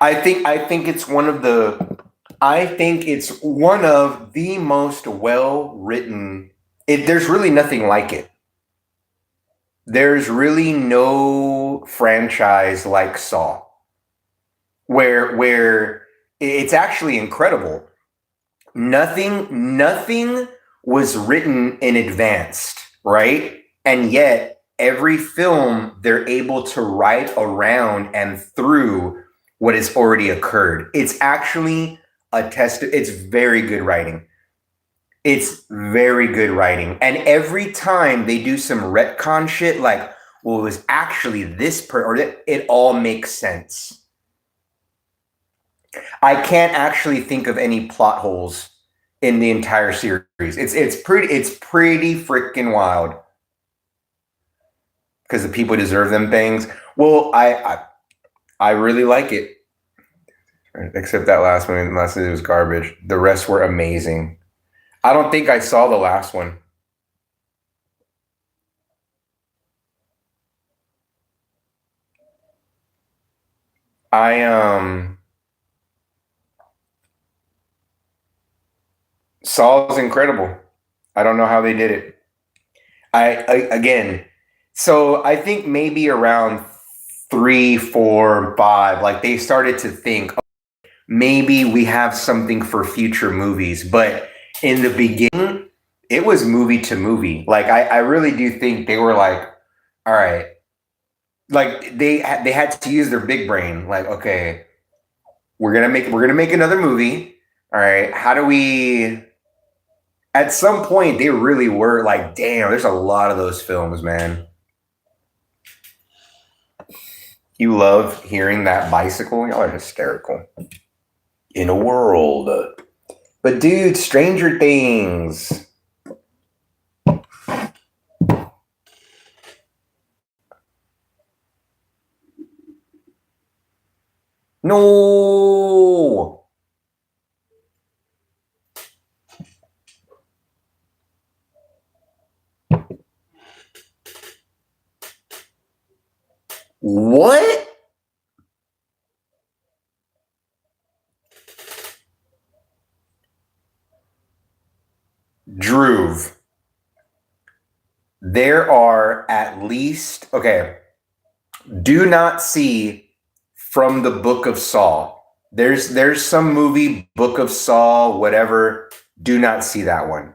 S1: I think it's one of the I think it's one of the most well written. There's really nothing like it. There's really no franchise like Saw, where it's actually incredible. Nothing was written in advance, right? And yet every film they're able to write around and through what has already occurred. It's actually it's very good writing. It's very good writing. And every time they do some retcon shit, like, well, it was actually or it all makes sense. I can't actually think of any plot holes in the entire series. It's pretty freaking wild. Because the people deserve them things. Well, I really like it. Except that last one, unless it was garbage. The rest were amazing. I don't think I saw the last one. I Saul's incredible. I don't know how they did it. I again, so I think maybe around 3, 4, 5, like they started to think, "Oh, maybe we have something for future movies." But in the beginning, it was movie to movie. Like I really do think they were like, all right, like they had to use their big brain. Like, okay, we're gonna make another movie. All right, how do we? At some point, they really were like, damn, there's a lot of those films, man. You love hearing that bicycle? Y'all are hysterical. In a world. But dude, Stranger Things. No. What? Droove. There are at least, okay, do not see from the Book of Saw. There's some movie, Book of Saw, whatever. Do not see that one.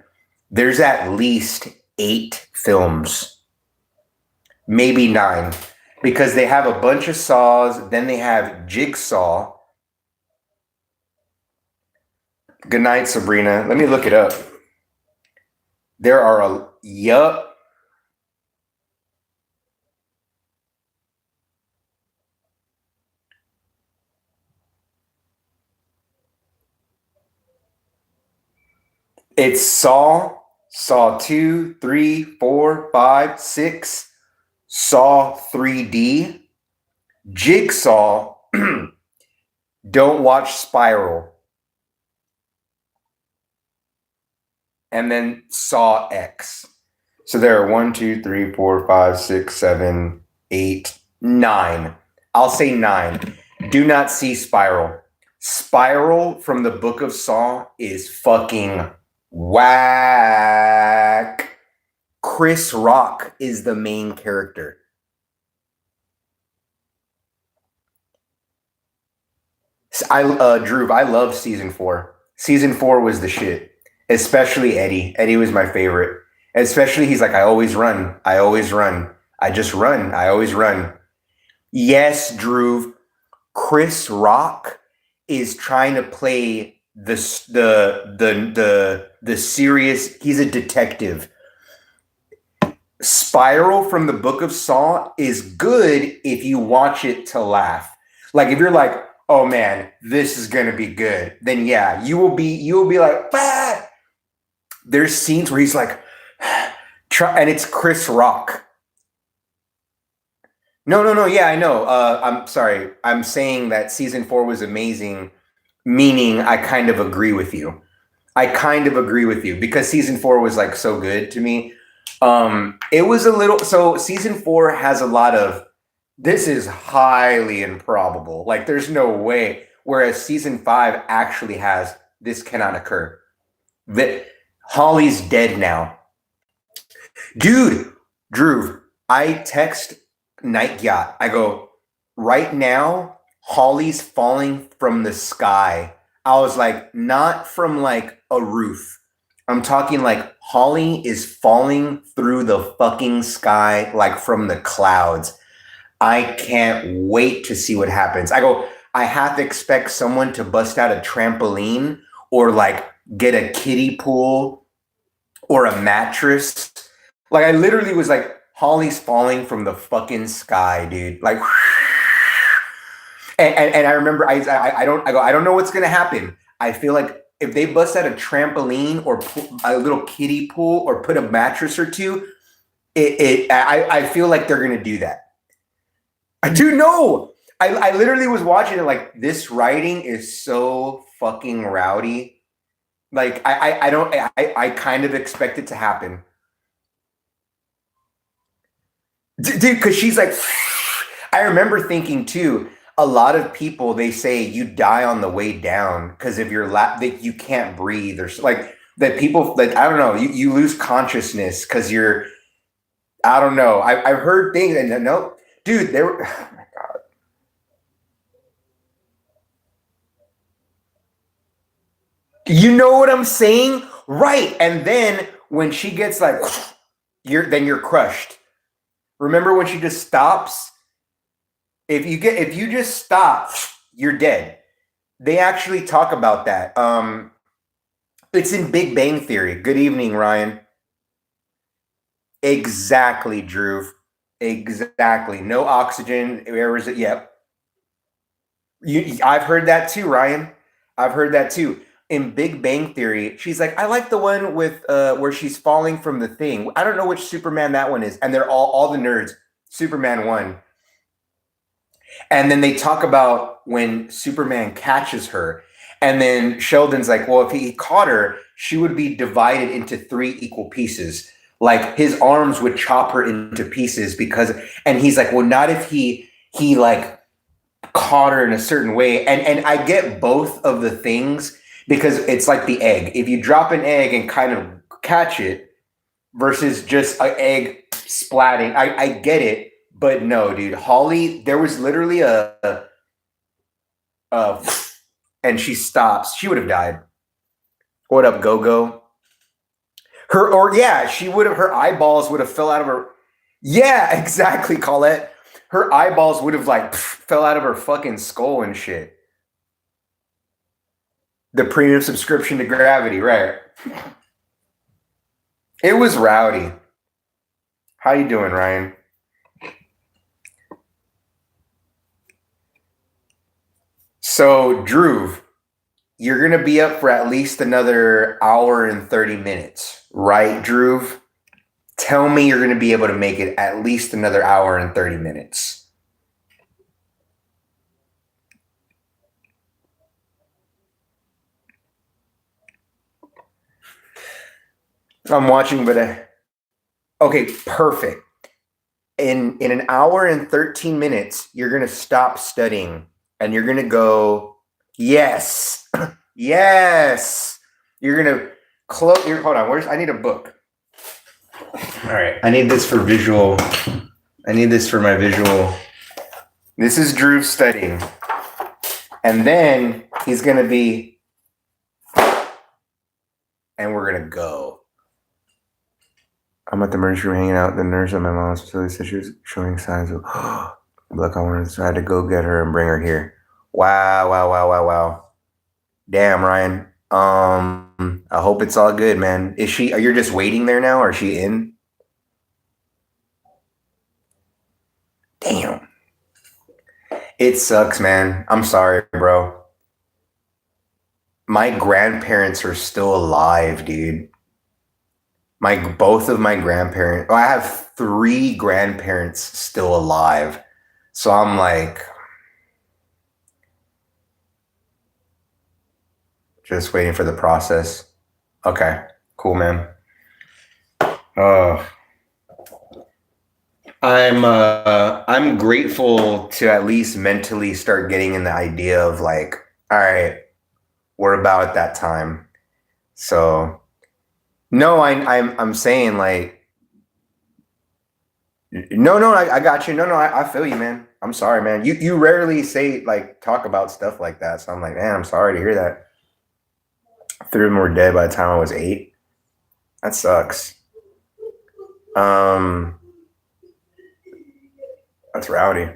S1: There's at least 8 films, maybe 9, because they have a bunch of Saws. Then they have Jigsaw. Good night, Sabrina. Let me look it up. There are yup. It's Saw 2, 3, 4, 5, 6, Saw 3D, Jigsaw. Don't watch Spiral. And then Saw X. So there are 1, 2, 3, 4, 5, 6, 7, 8, 9. I'll say 9. Do not see Spiral. Spiral from the Book of Saw is fucking whack. Chris Rock is the main character. Drew, I love season 4. Season 4 was the shit. Especially Eddie. Eddie was my favorite. Especially he's like, I always run. I always run. I just run. I always run. Yes, Drew. Chris Rock is trying to play the serious. He's a detective. Spiral from the Book of Saw is good if you watch it to laugh. Like if you're like, oh man, this is gonna be good, then yeah, you will be like, ah! There's scenes where he's like, and it's Chris Rock. No, no, no. Yeah, I know. I'm sorry. I'm saying that season 4 was amazing, meaning I kind of agree with you. I kind of agree with you because season 4 was like so good to me. It was a little so season 4 has a lot of this is highly improbable. Like there's no way. Whereas season 5 actually has this cannot occur. That Holly's dead now. Dude, Drew, I text Night Yacht. I go, right now, Holly's falling from the sky. I was like, not from like a roof. I'm talking like Holly is falling through the fucking sky, like from the clouds. I can't wait to see what happens. I go, I have to expect someone to bust out a trampoline or like get a kiddie pool or a mattress. Like I literally was like, Holly's falling from the fucking sky, dude. Like, and I remember I don't know what's gonna happen. I feel like if they bust out a trampoline or a little kiddie pool or put a mattress or two, I feel like they're gonna do that. I do know. I literally was watching it like this writing is so fucking rowdy. Like I don't I kind of expect it to happen. Dude, because she's like, I remember thinking too. A lot of people they say you die on the way down because if you're that you can't breathe or like that people like I don't know you lose consciousness because you're I don't know I've heard things and no dude they were oh my god you know what I'm saying right and then when she gets like you're crushed remember when she just stops if you just stop, you're dead. They actually talk about that. It's in Big Bang Theory. Good evening, Ryan. Exactly, Drew. Exactly. No oxygen. Where is it? Yep. I've heard that too, Ryan. I've heard that too. In Big Bang Theory, she's like, I like the one with where she's falling from the thing. I don't know which Superman that one is, and they're all the nerds. Superman one. And then they talk about when Superman catches her. And then Sheldon's like, well, if he caught her, she would be divided into 3 equal pieces. Like his arms would chop her into pieces because, and he's like, well, not if he like caught her in a certain way. And I get both of the things because it's like the egg. If you drop an egg and kind of catch it versus just an egg splatting, I get it. But no, dude, Holly, there was literally a and she stops. She would have died. What up, Go-Go? Her or yeah, she would have her eyeballs would have fell out of her. Yeah, exactly, Colette. Her eyeballs would have like fell out of her fucking skull and shit. The premium subscription to Gravity, right? It was rowdy. How you doing, Ryan? So, Drew, you're going to be up for at least another hour and 30 minutes, right, Drew? Tell me you're going to be able to make it at least another hour and 30 minutes. I'm watching, but okay, perfect. In an hour and 13 minutes, you're going to stop studying and you're going to go, yes, yes. You're going to close your, hold on, I need a book. All right. I need this for visual. I need this for my visual. This is Drew studying. And then he's going to be, and we're going to go. I'm at the emergency room hanging out. The nurse at my mom's facility said she was showing signs of, look, I wanted to, I had to go get her and bring her here. Wow, wow, wow, wow, wow. Damn, Ryan. I hope it's all good, man. Is she, are you just waiting there now? Or is she in? Damn. It sucks, man. I'm sorry, bro. My grandparents are still alive, dude. Both of my grandparents. Well, I have 3 grandparents still alive. So I'm like, just waiting for the process. Okay, cool, man. Uh, I'm grateful to at least mentally start getting in the idea of like, all right, we're about at that time. So no, I'm saying like, no, I got you. No, I feel you, man. I'm sorry, man. You rarely say like talk about stuff like that. So I'm like, man, I'm sorry to hear that. 3 of them were dead by the time I was 8. That sucks. Um, that's rowdy.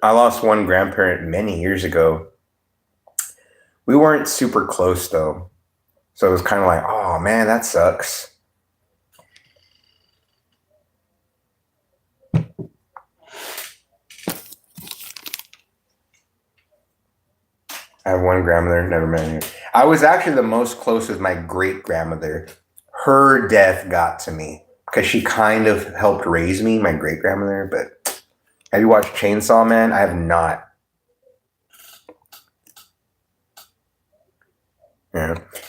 S1: I lost one grandparent many years ago. We weren't super close though. So it was kind of like, oh man, that sucks. I have one grandmother, never met her. I was actually the most close with my great grandmother. Her death got to me because she kind of helped raise me, my great grandmother. But have you watched Chainsaw Man? I have not.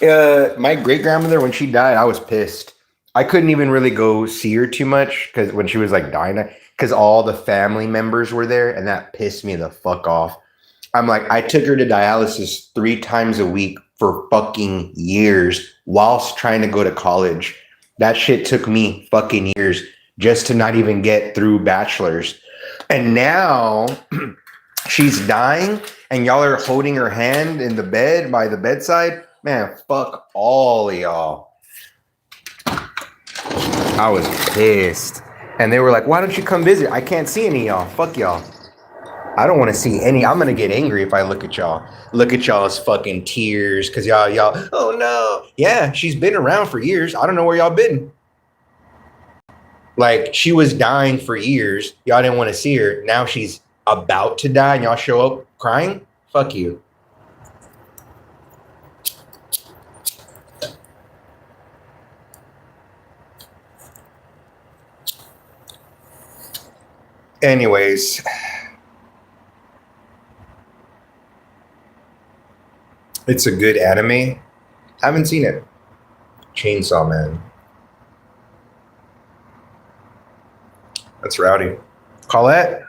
S1: Yeah. My great grandmother, when she died, I was pissed. I couldn't even really go see her too much because when she was like dying, because all the family members were there, and that pissed me the fuck off. I'm like, I took her to dialysis 3 times a week for fucking years whilst trying to go to college. That shit took me fucking years just to not even get through bachelor's. And now she's dying and y'all are holding her hand in the bed by the bedside. Man, fuck all of y'all. I was pissed. And they were like, why don't you come visit? I can't see any of y'all. Fuck y'all. I don't want to see any. I'm gonna get angry if I look at y'all. Look at y'all's fucking tears, cause y'all. Oh no, yeah, she's been around for years. I don't know where y'all been. Like she was dying for years. Y'all didn't want to see her. Now she's about to die, and y'all show up crying. Fuck you. Anyways, it's a good anime. Haven't seen it. Chainsaw Man. That's rowdy. Colette.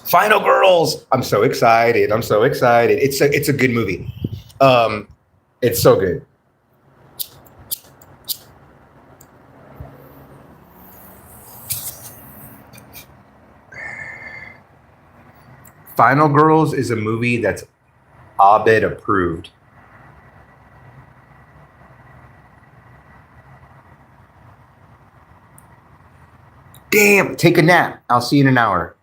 S1: Final Girls. I'm so excited. I'm so excited. It's a good movie. It's so good. Final Girls is a movie that's Abed approved. Damn, take a nap. I'll see you in an hour.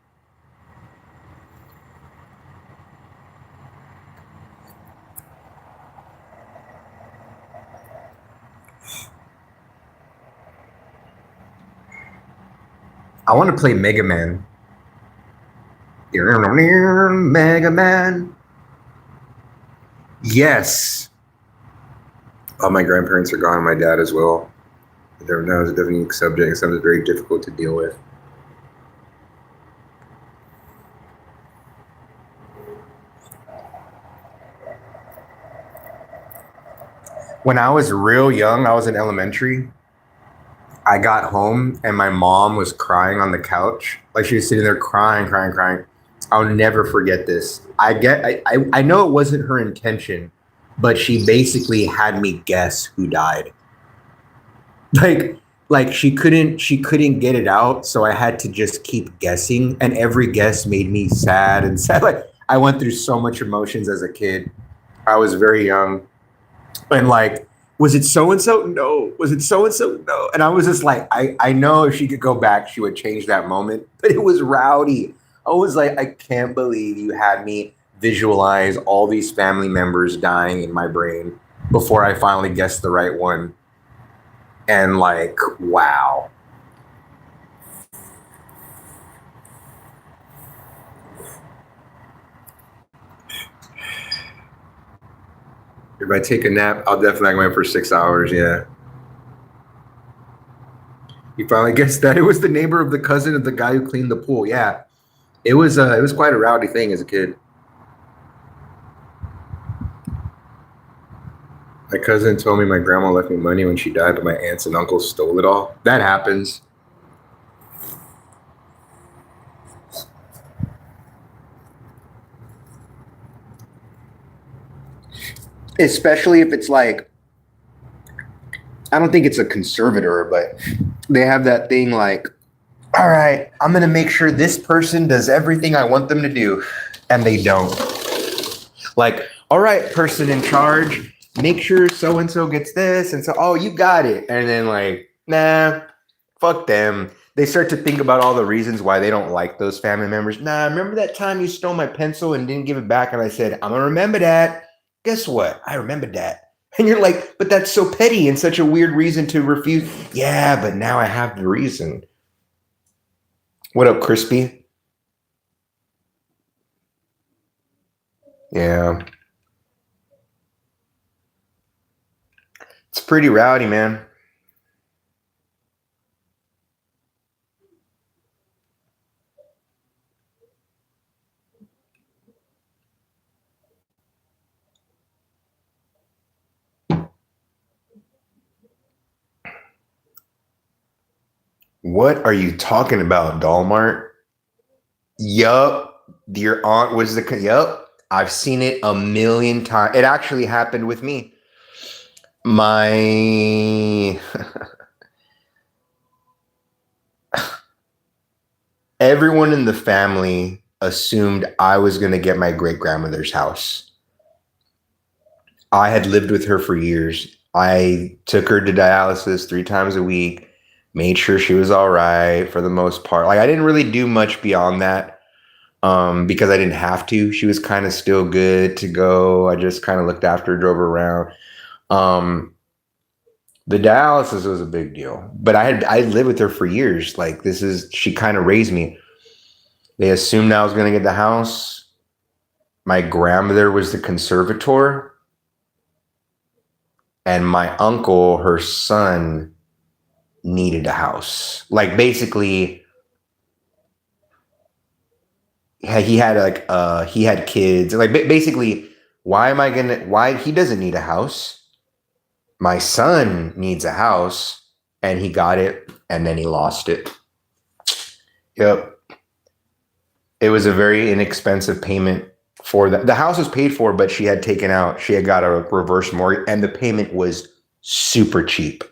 S1: I want to play Mega Man. Mega Man. Yes. All my grandparents are gone. My dad as well. That was a definitely subject. Something very difficult to deal with. When I was real young, I was in elementary. I got home and my mom was crying on the couch. Like she was sitting there crying. I'll never forget this. I know it wasn't her intention, but she basically had me guess who died. Like she couldn't get it out, so I had to just keep guessing, and every guess made me sad and sad. Like I went through so much emotions as a kid. I was very young. And like, was it so and so? No. Was it so and so? No. And I was just like, I know if she could go back, she would change that moment. But it was rowdy. I was like, I can't believe you had me visualize all these family members dying in my brain before I finally guessed the right one. And like, wow. If I take a nap, I'll definitely go in for 6 hours. Yeah. You finally guessed that. It was the neighbor of the cousin of the guy who cleaned the pool. Yeah. It was quite a rowdy thing as a kid. My cousin told me my grandma left me money when she died, but my aunts and uncles stole it all. That happens. Especially if it's like, I don't think it's a conservator, but they have that thing like, all right, I'm going to make sure this person does everything I want them to do. And they don't. Like, all right, person in charge, make sure so-and-so gets this. And so, oh, you got it. And then like, nah, fuck them. They start to think about all the reasons why they don't like those family members. Nah, remember that time you stole my pencil and didn't give it back? And I said, I'm going to remember that. Guess what? I remembered that. And you're like, but that's so petty and such a weird reason to refuse. Yeah, but now I have the reason. What up, Crispy? Yeah. It's pretty rowdy, man. What are you talking about, Dolmart? Yup. Your aunt was yup. I've seen it a million times. It actually happened with me. My everyone in the family assumed I was going to get my great grandmother's house. I had lived with her for years. I took her to dialysis 3 times a week, made sure she was all right for the most part. Like I didn't really do much beyond that because I didn't have to. She was kind of still good to go. I just kind of looked after her, drove her around. The dialysis was a big deal, but I lived with her for years. Like she kind of raised me. They assumed I was going to get the house. My grandmother was the conservator, and my uncle, her son, needed a house. Like basically, he had kids. Like basically, why he doesn't need a house? My son needs a house, and he got it, and then he lost it. Yep. It was a very inexpensive payment for that. The house was paid for, but she had got a reverse mortgage, and the payment was super cheap.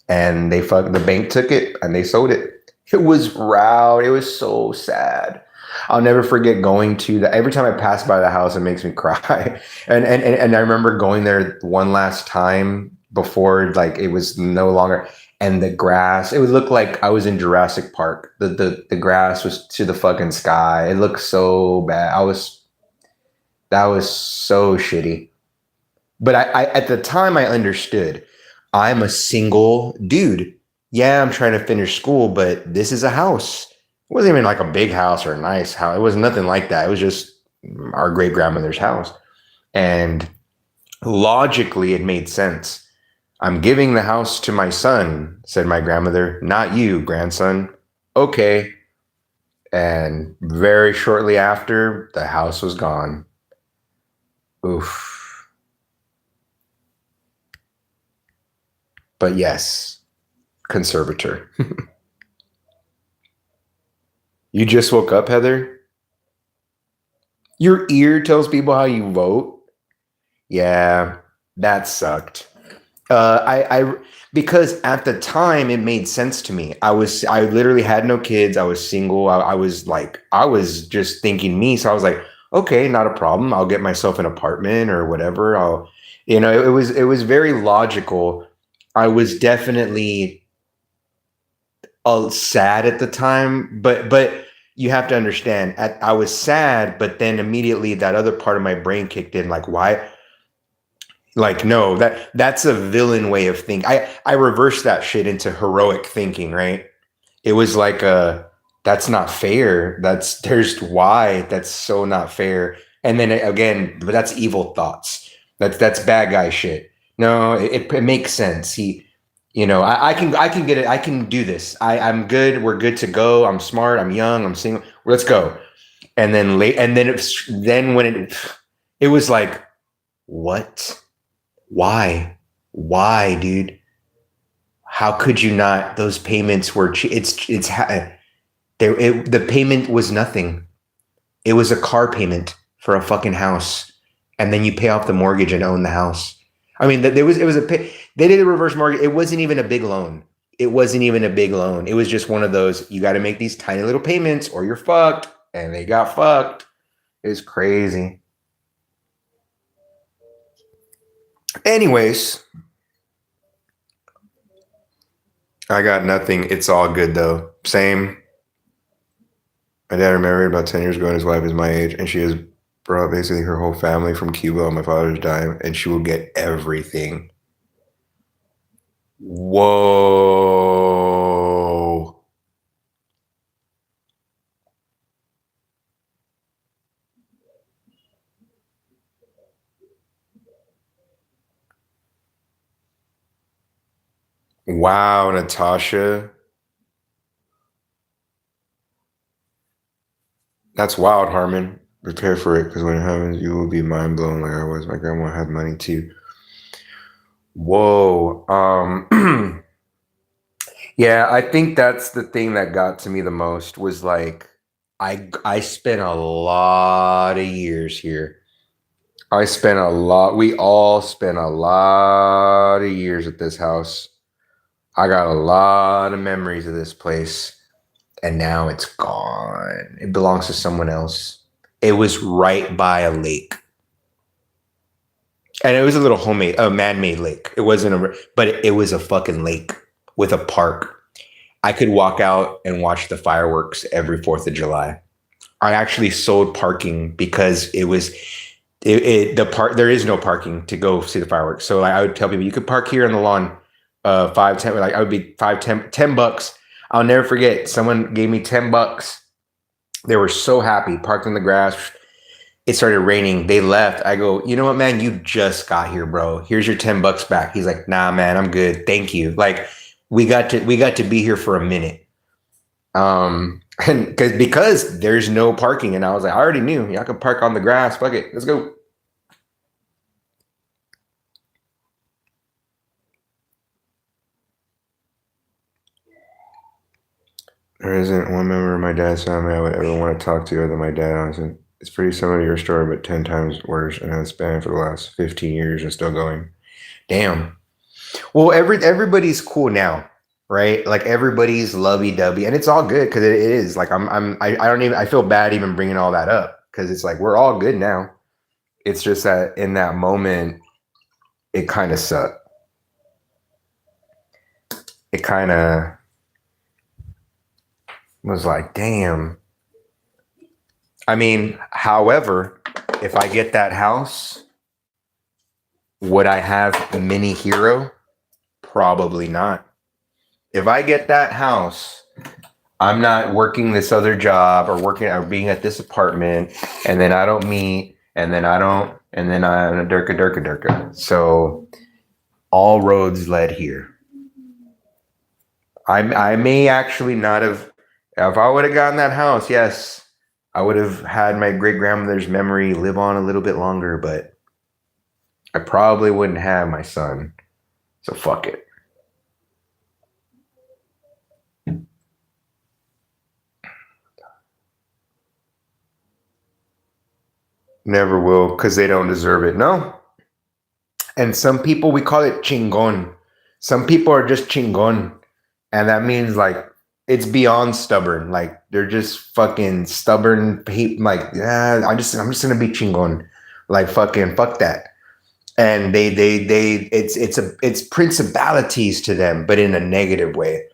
S1: And the bank took it and they sold it. It was rowdy. It was so sad. I'll never forget going to every time I pass by the house, it makes me cry. And I remember going there one last time before like it was no longer. And the grass, it would look like I was in Jurassic Park. The grass was to the fucking sky. It looked so bad. That was so shitty. But I at the time I understood. I'm a single dude. Yeah, I'm trying to finish school, but this is a house. It wasn't even like a big house or a nice house. It was nothing like that. It was just our great grandmother's house. And logically, it made sense. I'm giving the house to my son, said my grandmother, not you, grandson. Okay. And very shortly after, the house was gone. Oof. But yes, conservator. You just woke up, Heather? Your ear tells people how you vote? Yeah, that sucked. I because at the time it made sense to me. I literally had no kids. I was single. I was just thinking me. So I was like, okay, not a problem. I'll get myself an apartment or whatever. It was very logical. I was definitely sad at the time, but you have to understand, I was sad, but then immediately that other part of my brain kicked in, like, why? Like, no, that's a villain way of thinking. I reversed that shit into heroic thinking, right? It was like that's not fair. There's why that's so not fair. And then again, but that's evil thoughts. That's bad guy shit. No, it makes sense. I can get it. I can do this. I'm good. We're good to go. I'm smart. I'm young. I'm single. Let's go. And then then when it was like, what? Why, dude? How could you not? Those payments were the payment was nothing. It was a car payment for a fucking house, and then you pay off the mortgage and own the house. I mean, it was they did a reverse mortgage. It wasn't even a big loan. It wasn't even a big loan. It was just one of those, you got to make these tiny little payments or you're fucked. And they got fucked. It was crazy. Anyways, I got nothing. It's all good though. Same. My dad married about 10 years ago and his wife is my age. And she has brought basically her whole family from Cuba on my father's dime. And she will get everything. Whoa. Wow, Natasha. That's wild, Harmon. Prepare for it, because when it happens, you will be mind blown like I was. My grandma had money too. Whoa. Yeah, I think that's the thing that got to me the most was like I spent a lot of years here. We all spent a lot of years at this house. I got a lot of memories of this place. And now it's gone. It belongs to someone else. It was right by a lake. And it was a little man-made lake. It wasn't but it was a fucking lake with a park. I could walk out and watch the fireworks every 4th of July. I actually sold parking because there is no parking to go see the fireworks. So I would tell people, you could park here on the lawn, $5-10, like I would be $10. I'll never forget. Someone gave me $10. They were so happy, parked in the grass. It started raining. They left. I go, you know what, man? You just got here, bro. Here's your $10 back. He's like, nah, man, I'm good. Thank you. Like, we got to be here for a minute. And because there's no parking. And I was like, I already knew. Y'all could park on the grass. Fuck it. Let's go. There isn't one member of my dad's family I would ever want to talk to other than my dad, honestly. It's pretty similar to your story, but 10 times worse, and has been for the last 15 years and still going. Damn. Well, everybody's cool now, right? Like everybody's lovey-dovey, and it's all good because it is. Like I feel bad even bringing all that up because it's like we're all good now. It's just that in that moment, it kind of sucked. It kind of was like, damn. I mean, however, if I get that house, would I have mini Hiro? Probably not. If I get that house, I'm not working this other job or being at this apartment, and then I don't meet, and then I'm a durka. So all roads led here. I may actually not have, if I would have gotten that house, yes, I would have had my great grandmother's memory live on a little bit longer, but I probably wouldn't have my son. So fuck it. Never will, because they don't deserve it. No. And some people, we call it chingon. Some people are just chingon. And that means like, it's beyond stubborn. Like they're just fucking stubborn. Like, yeah, I'm just gonna be chingon. Like fucking fuck that. And it's principalities to them, but in a negative way.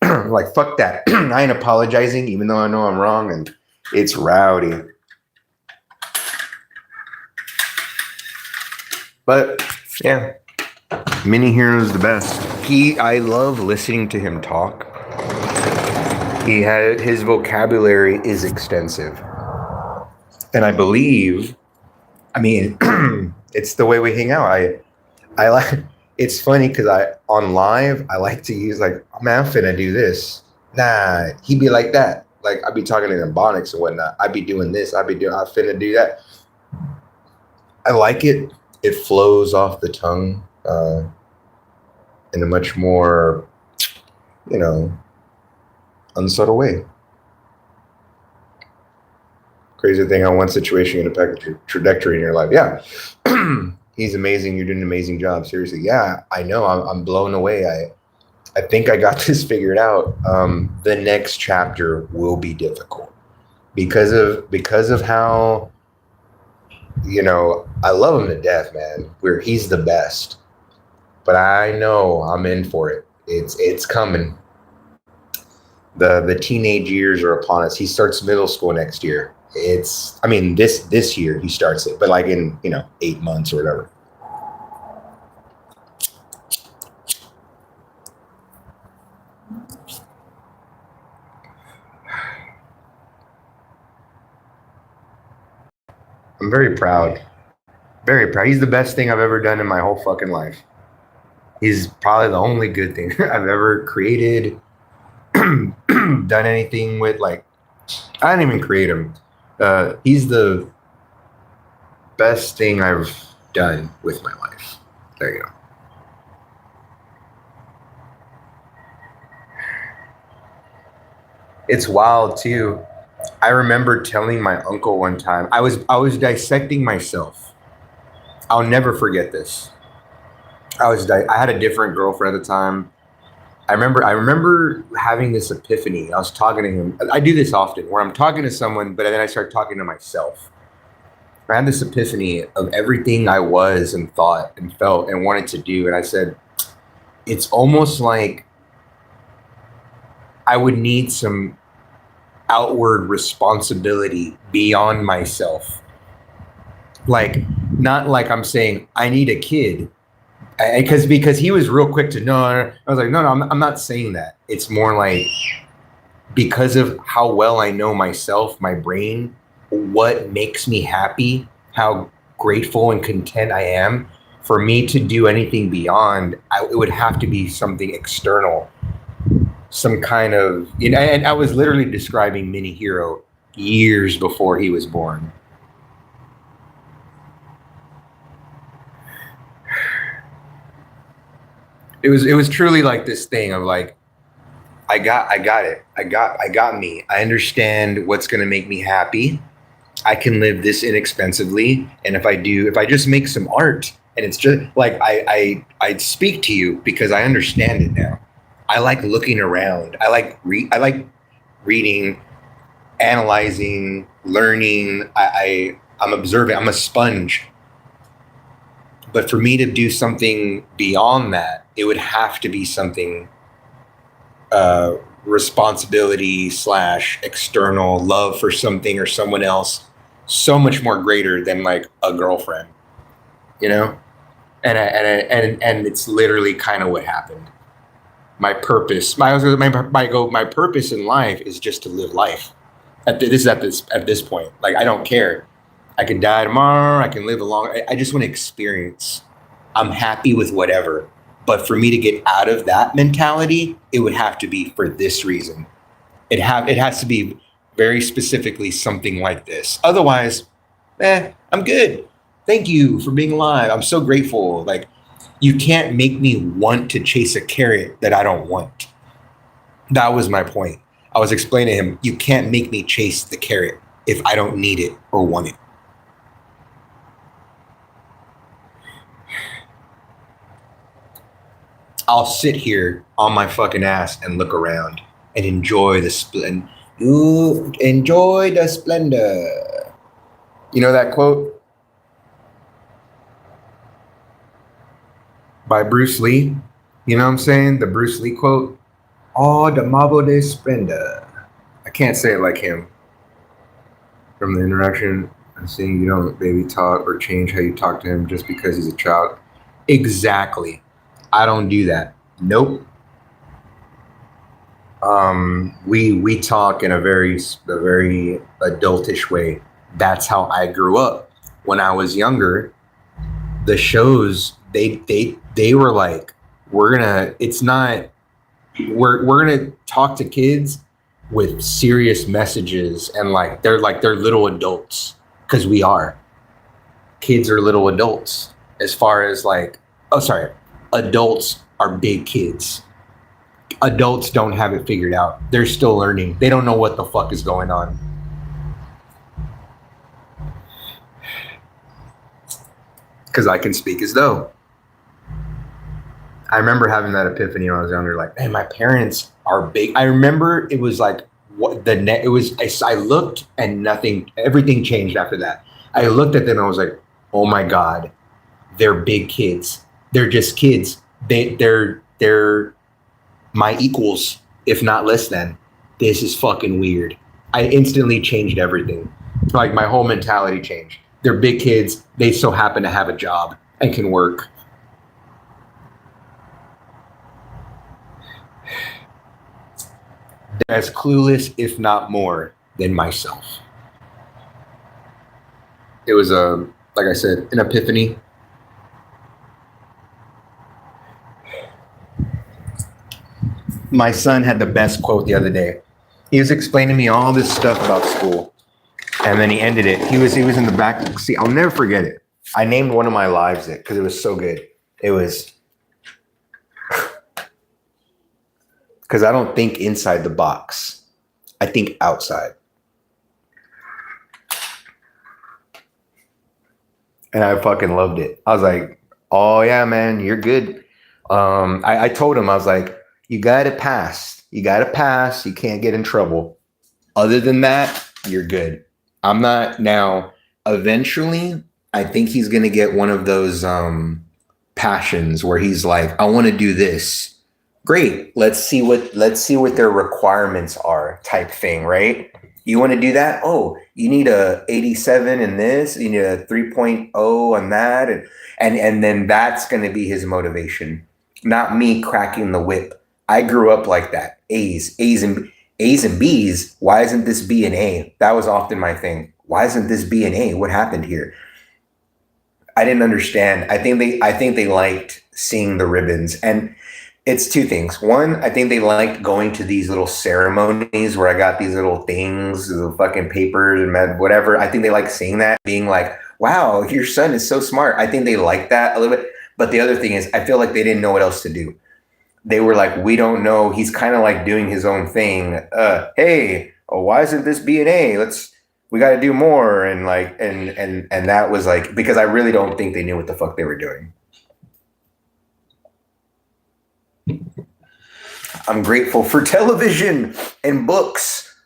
S1: Like fuck that. I ain't apologizing, even though I know I'm wrong, and it's rowdy. But yeah, Mini Hiro's the best. I love listening to him talk. His vocabulary is extensive. And I believe, I mean, it's the way we hang out. I like, it's funny because on live I like to use like, oh, man, I'm finna do this. Nah, he be like that. Like I'd be talking in ebonics and whatnot. I'd be doing this. I finna do that. I like it. It flows off the tongue in a much more, you know, unsubtle way. Crazy thing how one situation can impact the trajectory in your life. Yeah. He's amazing. You're doing an amazing job. Seriously. Yeah, I know. I'm blown away. I think I got this figured out. The next chapter will be difficult because of how, you know, I love him to death, man. He's the best, but I know I'm in for it. It's coming. The teenage years are upon us. He starts middle school next year. This year he starts it, but like in 8 months or whatever. I'm very proud. Very proud. He's the best thing I've ever done in my whole fucking life. He's probably the only good thing I've ever created, done anything with. Like, I didn't even create him. He's the best thing I've done with my life. There you go. It's wild too. I remember telling my uncle one time, I was dissecting myself. I'll never forget this. I had a different girlfriend at the time. I remember having this epiphany. I was talking to him. I do this often where I'm talking to someone, but then I start talking to myself. I had this epiphany of everything I was and thought and felt and wanted to do. And I said, it's almost like I would need some outward responsibility beyond myself. Like, not like I'm saying I need a kid. Because he was real quick to no. I was like, no, I'm not saying that. It's more like because of how well I know myself, my brain, what makes me happy, how grateful and content I am. For me to do anything beyond, it would have to be something external, some kind of, and I was literally describing mini Hiro years before he was born. It was truly like this thing of like, I got it. I got me. I understand what's going to make me happy. I can live this inexpensively. And if I just make some art and it's just like, I speak to you because I understand it now. I like looking around. I like reading, analyzing, learning. I'm observing. I'm a sponge. But for me to do something beyond that, it would have to be something responsibility / external love for something or someone else so much more greater than like a girlfriend, and it's literally kind of what happened. My purpose, my purpose in life is just to live life. At this point, like I don't care. I can die tomorrow. I can live a long. I just want to experience. I'm happy with whatever. But for me to get out of that mentality, it would have to be for this reason. It has to be very specifically something like this. Otherwise, I'm good. Thank you for being alive. I'm so grateful. Like, you can't make me want to chase a carrot that I don't want. That was my point. I was explaining to him, you can't make me chase the carrot if I don't need it or want it. I'll sit here on my fucking ass and look around and enjoy the splendor. Enjoy the splendor. You know that quote by Bruce Lee? You know what I'm saying? The Bruce Lee quote. Oh, the marvel de splendor. I can't say it like him. From the interaction, I'm seeing you don't maybe talk or change how you talk to him just because he's a child. Exactly. I don't do that. Nope. We talk in a very adultish way. That's how I grew up. When I was younger, the shows, they were like, we're gonna talk to kids with serious messages, and they're little adults, because we are. Kids are little adults, as far as adults are big kids. Adults don't have it figured out. They're still learning. They don't know what the fuck is going on. Because I can speak as though. I remember having that epiphany when I was younger. Like, man, my parents are big. I remember it was like I looked and nothing. Everything changed after that. I looked at them and I was like, oh my god, they're big kids. They're just kids. They're my equals, if not less than. This is fucking weird. I instantly changed everything. Like, my whole mentality changed. They're big kids. They still happen to have a job and can work. They're as clueless, if not more, than myself. It was like I said, an epiphany. My son had the best quote the other day. He was explaining to me all this stuff about school, and then he ended it. He was in the back seat. I'll never forget it. I named one of my lives it because it was so good. It was because I don't think inside the box. I think outside. And I fucking loved it. I was like, oh yeah, man, you're good. I told him, I was like, you gotta pass. You gotta pass. You can't get in trouble. Other than that, you're good. I'm not now. Eventually, I think he's gonna get one of those passions where he's like, I want to do this. Great. Let's see what their requirements are, type thing, right? You want to do that? Oh, you need a 87 in this, you need a 3.0 on that, and then that's going to be his motivation. Not me cracking the whip. I grew up like that. A's and B's. Why isn't this B and A? That was often my thing. Why isn't this B and A? What happened here? I didn't understand. I think they liked seeing the ribbons, and it's two things. One, I think they liked going to these little ceremonies where I got these little things, the fucking papers and whatever. I think they like seeing that, being like, wow, your son is so smart. I think they like that a little bit. But the other thing is, I feel like they didn't know what else to do. They were like, we don't know. He's kind of like doing his own thing. Hey, why isn't this B and A? We got to do more. And that was like, because I really don't think they knew what the fuck they were doing. I'm grateful for television and books.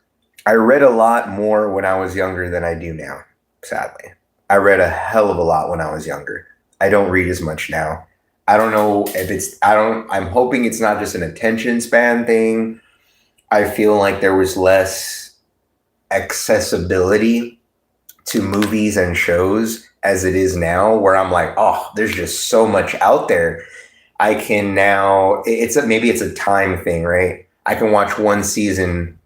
S1: I read a lot more when I was younger than I do now, sadly. I read a hell of a lot when I was younger. I don't read as much now. I don't know if I'm hoping it's not just an attention span thing. I feel like there was less accessibility to movies and shows as it is now, where I'm like, oh, there's just so much out there. I can now, maybe it's a time thing, right? I can watch one season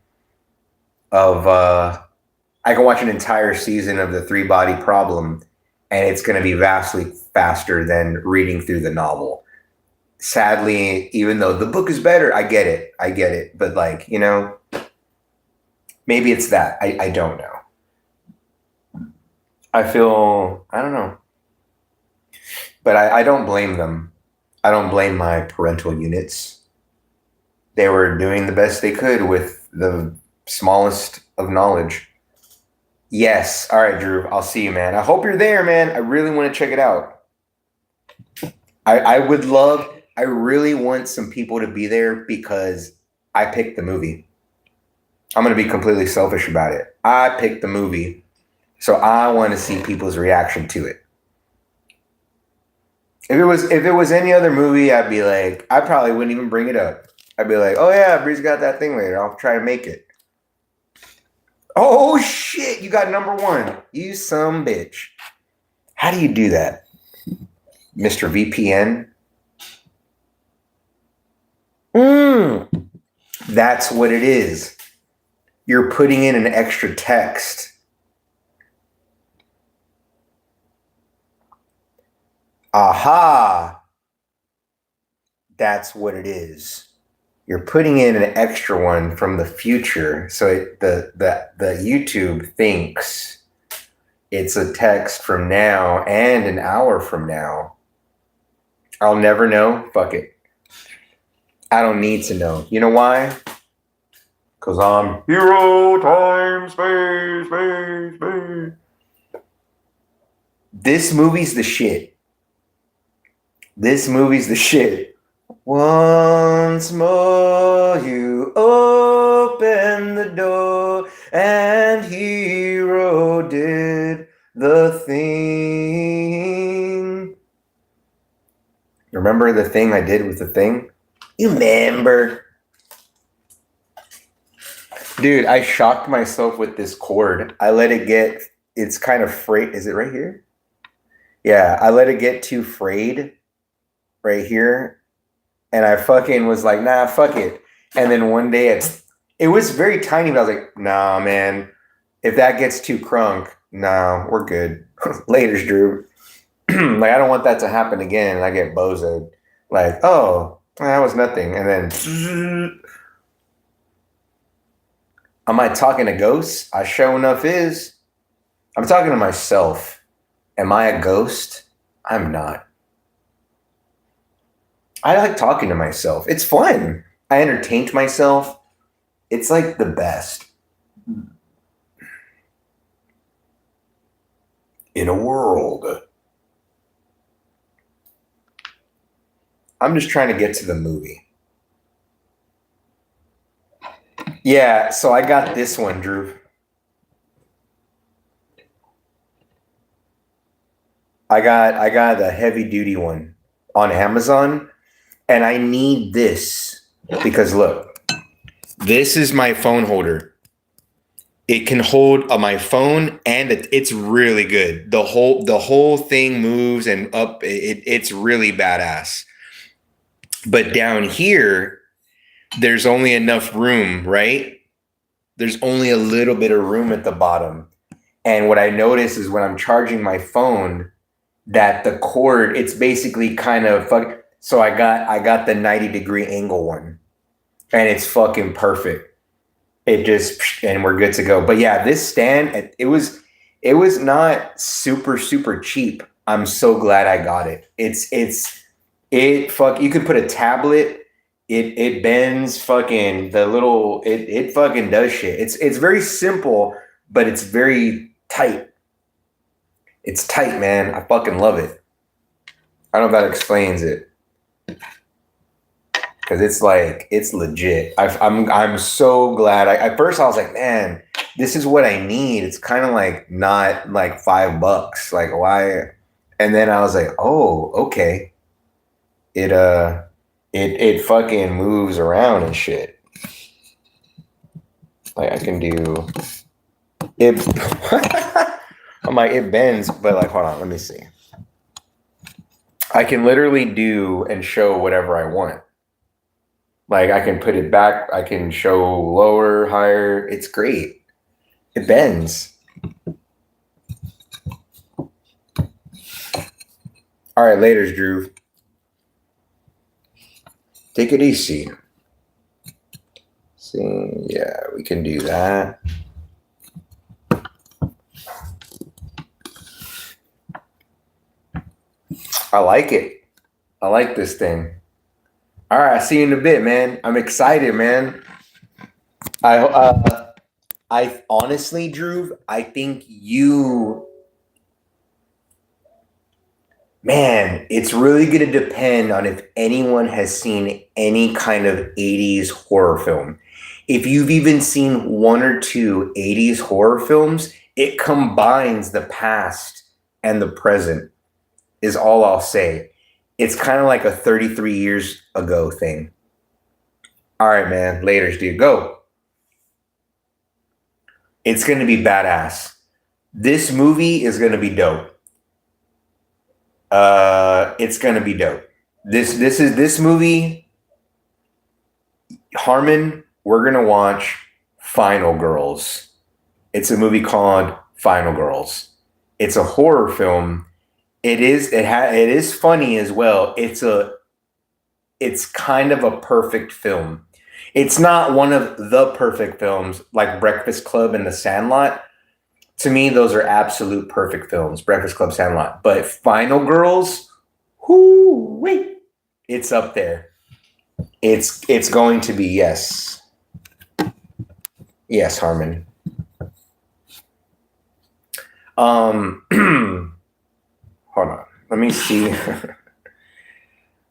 S1: of, I can watch an entire season of The Three Body Problem, and it's going to be vastly faster than reading through the novel. Sadly, even though the book is better, I get it. But maybe it's that. I don't know. I don't know. But I don't blame them. I don't blame my parental units. They were doing the best they could with the smallest of knowledge. Yes. All right, Drew. I'll see you, man. I hope you're there, man. I really want to check it out. I really want some people to be there because I picked the movie. I'm going to be completely selfish about it. I picked the movie, so I want to see people's reaction to it. If it was any other movie, I'd be like, I probably wouldn't even bring it up. I'd be like, oh yeah, Bree's got that thing later. I'll try to make it. Oh shit, you got number one. You some bitch. How do you do that, Mr. VPN? That's what it is. You're putting in an extra text. Aha! That's what it is. You're putting in an extra one from the future, so the YouTube thinks it's a text from now and an hour from now. I'll never know. Fuck it. I don't need to know. You know why? Because I'm Hiro, time, space, space, space. This movie's the shit. This movie's the shit. Once more you open the door and Hiro did the thing. Remember the thing I did with the thing? You remember? Dude, I shocked myself with this cord. I let it get, it's kind of frayed. Is it right here? Yeah, I let it get too frayed right here. And I fucking was like, nah, fuck it. And then one day it was very tiny, but I was like, nah, man. If that gets too crunk, nah, we're good. Laters, Drew. Like, I don't want that to happen again. And I get bozoed. Like, oh, that was nothing. And then, am I talking to ghosts? I sure enough is. I'm talking to myself. Am I a ghost? I'm not. I like talking to myself. It's fun. I entertained myself. It's like the best. In a world. I'm just trying to get to the movie. Yeah, so I got this one, Drew. I got a heavy duty one on Amazon. And I need this because look, this is my phone holder. It can hold my phone and it's really good. The whole thing moves and up. It's really badass. But down here, there's only enough room, right? There's only a little bit of room at the bottom. And what I notice is when I'm charging my phone, that the cord, it's basically kind of so I got the 90-degree angle one, and it's fucking perfect. It just, and we're good to go. But yeah, this stand, it was not super cheap. I'm so glad I got it. You could put a tablet. It bends fucking the little. It fucking does shit. It's very simple, but it's very tight. It's tight, man. I fucking love it. I don't know if that explains it. Because it's like, it's legit. I'm so glad. At first I was like, man, this is what I need. It's kind of like not like $5. Like, why? And then I was like, oh, okay. It fucking moves around and shit. Like I can do it. I'm like, it bends, but like, hold on, let me see. I can literally do and show whatever I want. Like I can put it back. I can show lower, higher. It's great. It bends. All right, laters, Drew. Take it easy. See, yeah, we can do that. I like it. I like this thing. All right, see you in a bit, man. I'm excited, man. I honestly, Drew, I think man, it's really going to depend on if anyone has seen any kind of 80s horror film. If you've even seen one or two 80s horror films, it combines the past and the present, is all I'll say. It's kind of like a 33 years ago thing. All right, man. Laters, dude. Go. It's going to be badass. This movie is going to be dope. It's going to be dope. This movie, Harmon, we're going to watch Final Girls. It's a movie called Final Girls. It's a horror film. It is. It is funny as well. It's kind of a perfect film. It's not one of the perfect films like Breakfast Club and The Sandlot. To me, those are absolute perfect films. Breakfast Club, Sandlot. But Final Girls, whoo, wait, it's up there. It's going to be yes, yes, Harmon. Hold on. Let me see.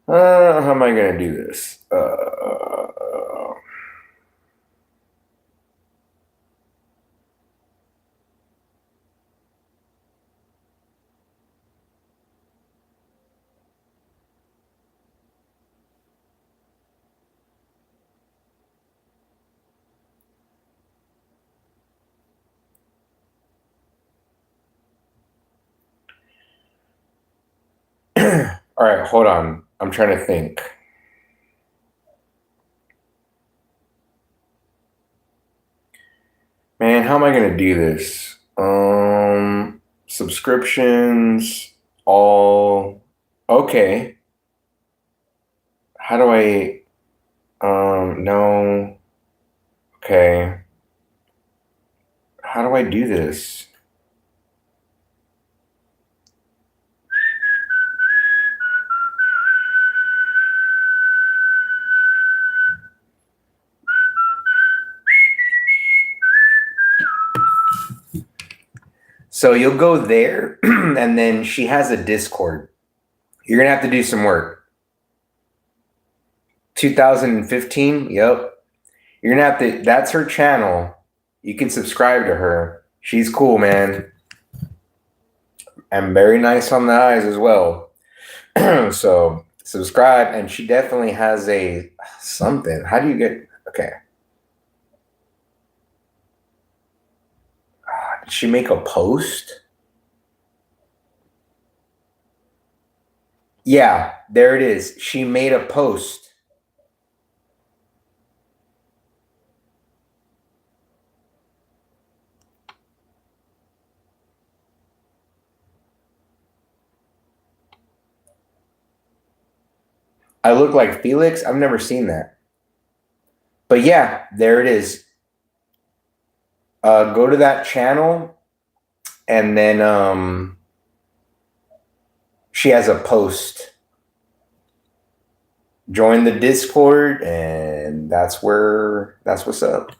S1: How am I gonna do this? All right, hold on. I'm trying to think. Man, how am I gonna do this? Subscriptions, all okay. How do I no. Okay. How do I do this? So you'll go there and then she has a Discord. You're gonna have to do some work. 2015, yep. You're gonna have to, that's her channel. You can subscribe to her. She's cool, man. And very nice on the eyes as well. So subscribe, and she definitely has a something. How do you get okay? Did she make a post? Yeah, there it is. She made a post. I look like Felix. I've never seen that. But yeah, there it is. Go to that channel, and then she has a post. Join the Discord, and that's what's up.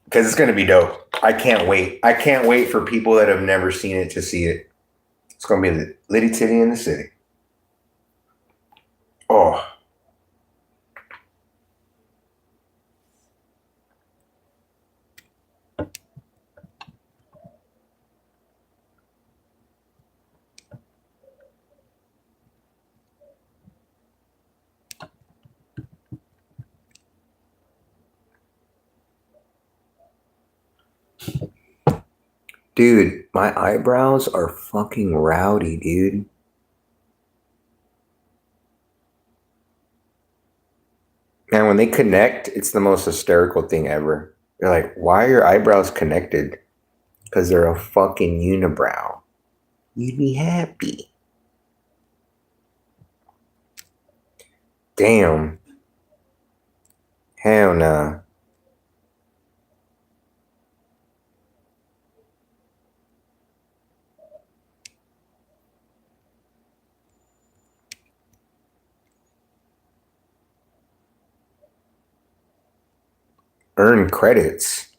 S1: Because it's gonna be dope. I can't wait. I can't wait for people that have never seen it to see it. It's gonna be the Litty Titty in the City. Oh. Dude, my eyebrows are fucking rowdy, dude. Man, when they connect, it's the most hysterical thing ever. You're like, why are your eyebrows connected? Because they're a fucking unibrow. You'd be happy. Damn. Hell nah. Earn credits.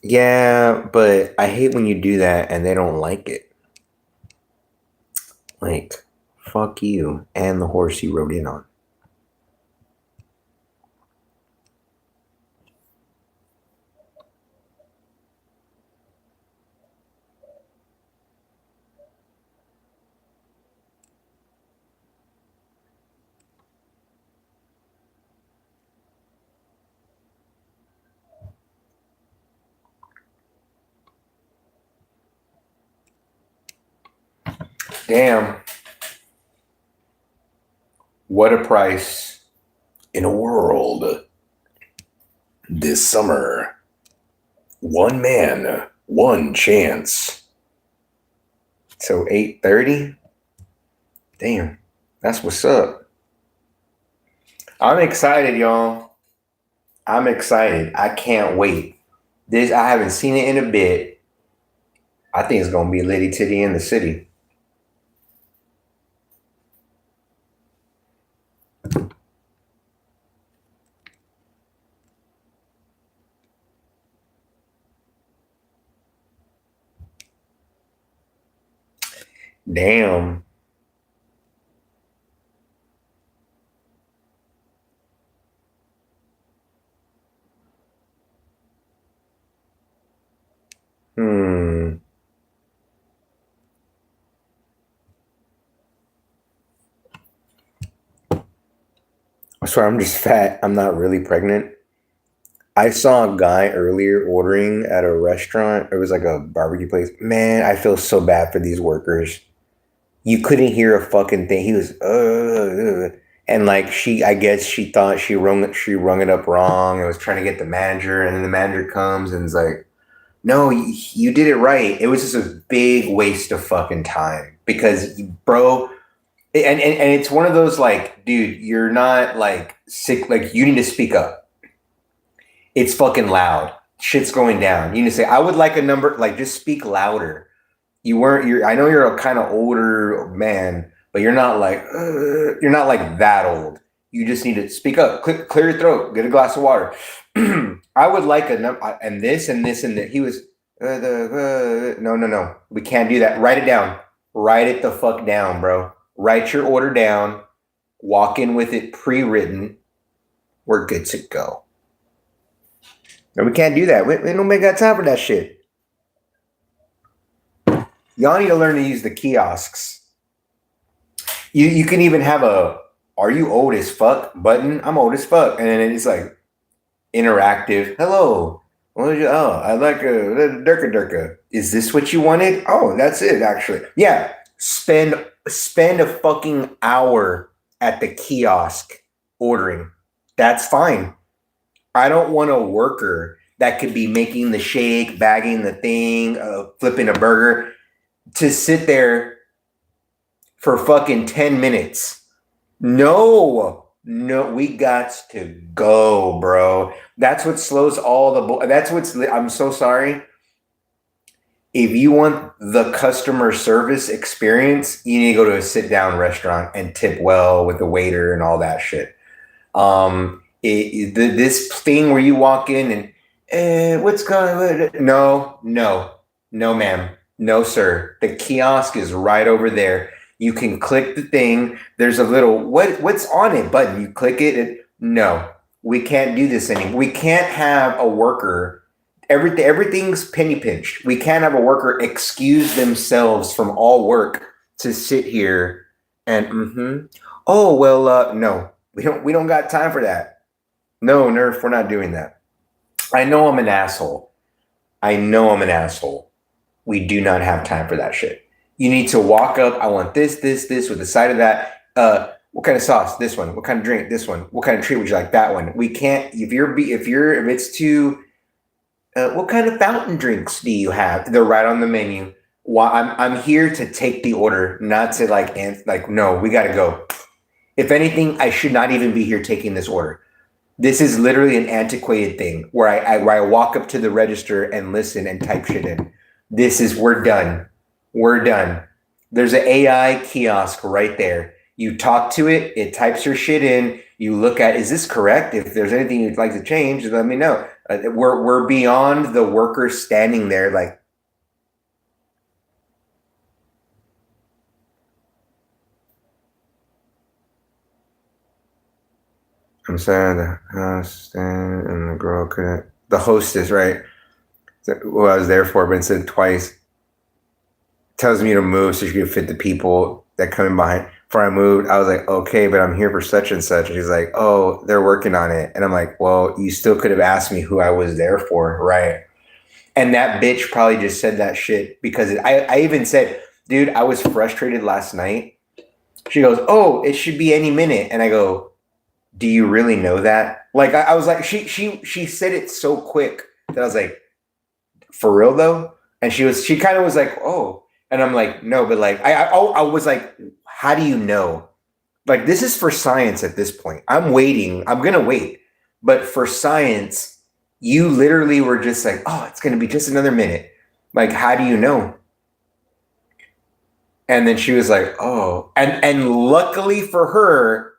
S1: Yeah, but I hate when you do that and they don't like it. Like, fuck you and the horse you rode in on. Damn. What a price. In a world this summer, one man, one chance. So 8:30? Damn, that's what's up. I'm excited, y'all. I'm excited. I can't wait. I haven't seen it in a bit. I think it's gonna be litty titty in the city. Damn. Hmm. I swear I'm just fat. I'm not really pregnant. I saw a guy earlier ordering at a restaurant. It was like a barbecue place. Man, I feel so bad for these workers. You couldn't hear a fucking thing. He was, and like I guess she thought she rung it up wrong and was trying to get the manager. And then the manager comes and is like, no, you did it right. It was just a big waste of fucking time because, bro, and it's one of those like, dude, you're not like sick. Like you need to speak up. It's fucking loud. Shit's going down. You need to say, I would like a number. Like just speak louder. I know you're a kind of older man, but you're not like that old. You just need to speak up, clear your throat, get a glass of water. I would like a number, and this and this and that. He was, no, we can't do that. Write it down. Write it the fuck down, bro. Write your order down. Walk in with it pre-written. We're good to go. No, we can't do that. We don't make got time for that shit. Y'all need to learn to use the kiosks. You can even have a "Are you old as fuck?" button. I'm old as fuck, and then it's like interactive. Hello. I like a durka. Is this what you wanted? Oh, that's it. Actually, yeah. Spend a fucking hour at the kiosk ordering. That's fine. I don't want a worker that could be making the shake, bagging the thing, flipping a burger, to sit there for fucking 10 minutes. No, we got to go, bro. That's what slows all the I'm so sorry. If you want the customer service experience, you need to go to a sit down restaurant and tip well with the waiter and all that shit. This thing where you walk in and what's going on? No, ma'am. No, sir. The kiosk is right over there. You can click the thing. There's a little what's on it button. You click it. No, we can't do this anymore. We can't have a worker. Everything's penny pinched. We can't have a worker excuse themselves from all work to sit here and oh well no. We don't got time for that. No, Nerf, we're not doing that. I know I'm an asshole. We do not have time for that shit. You need to walk up. I want this with the side of that. What kind of sauce? This one. What kind of drink? This one. What kind of treat would you like? That one. We can't. If it's too. What kind of fountain drinks do you have? They're right on the menu. Well, I'm here to take the order, not to no. We got to go. If anything, I should not even be here taking this order. This is literally an antiquated thing where I walk up to the register and listen and type shit in. We're done. We're done. There's an AI kiosk right there. You talk to it, it types your shit in. You look at, is this correct? If there's anything you'd like to change, let me know. We're beyond the worker standing there like. I'm saying the host and the girl couldn't. The hostess, right? Well, I was there for, but it said twice. Tells me to move so she could fit the people that come in behind. Before I moved, I was like, okay, but I'm here for such and such. And she's like, oh, they're working on it. And I'm like, well, you still could have asked me who I was there for, right? And that bitch probably just said that shit because I even said, dude, I was frustrated last night. She goes, oh, it should be any minute. And I go, do you really know that? Like, I was like, she said it so quick that I was like, for real though? And she kind of was like, oh. And I'm like, no, but like, I was like, how do you know? Like, this is for science at this point. I'm waiting. I'm going to wait. But for science, you literally were just like, oh, it's going to be just another minute. Like, how do you know? And then she was like, oh. And luckily for her,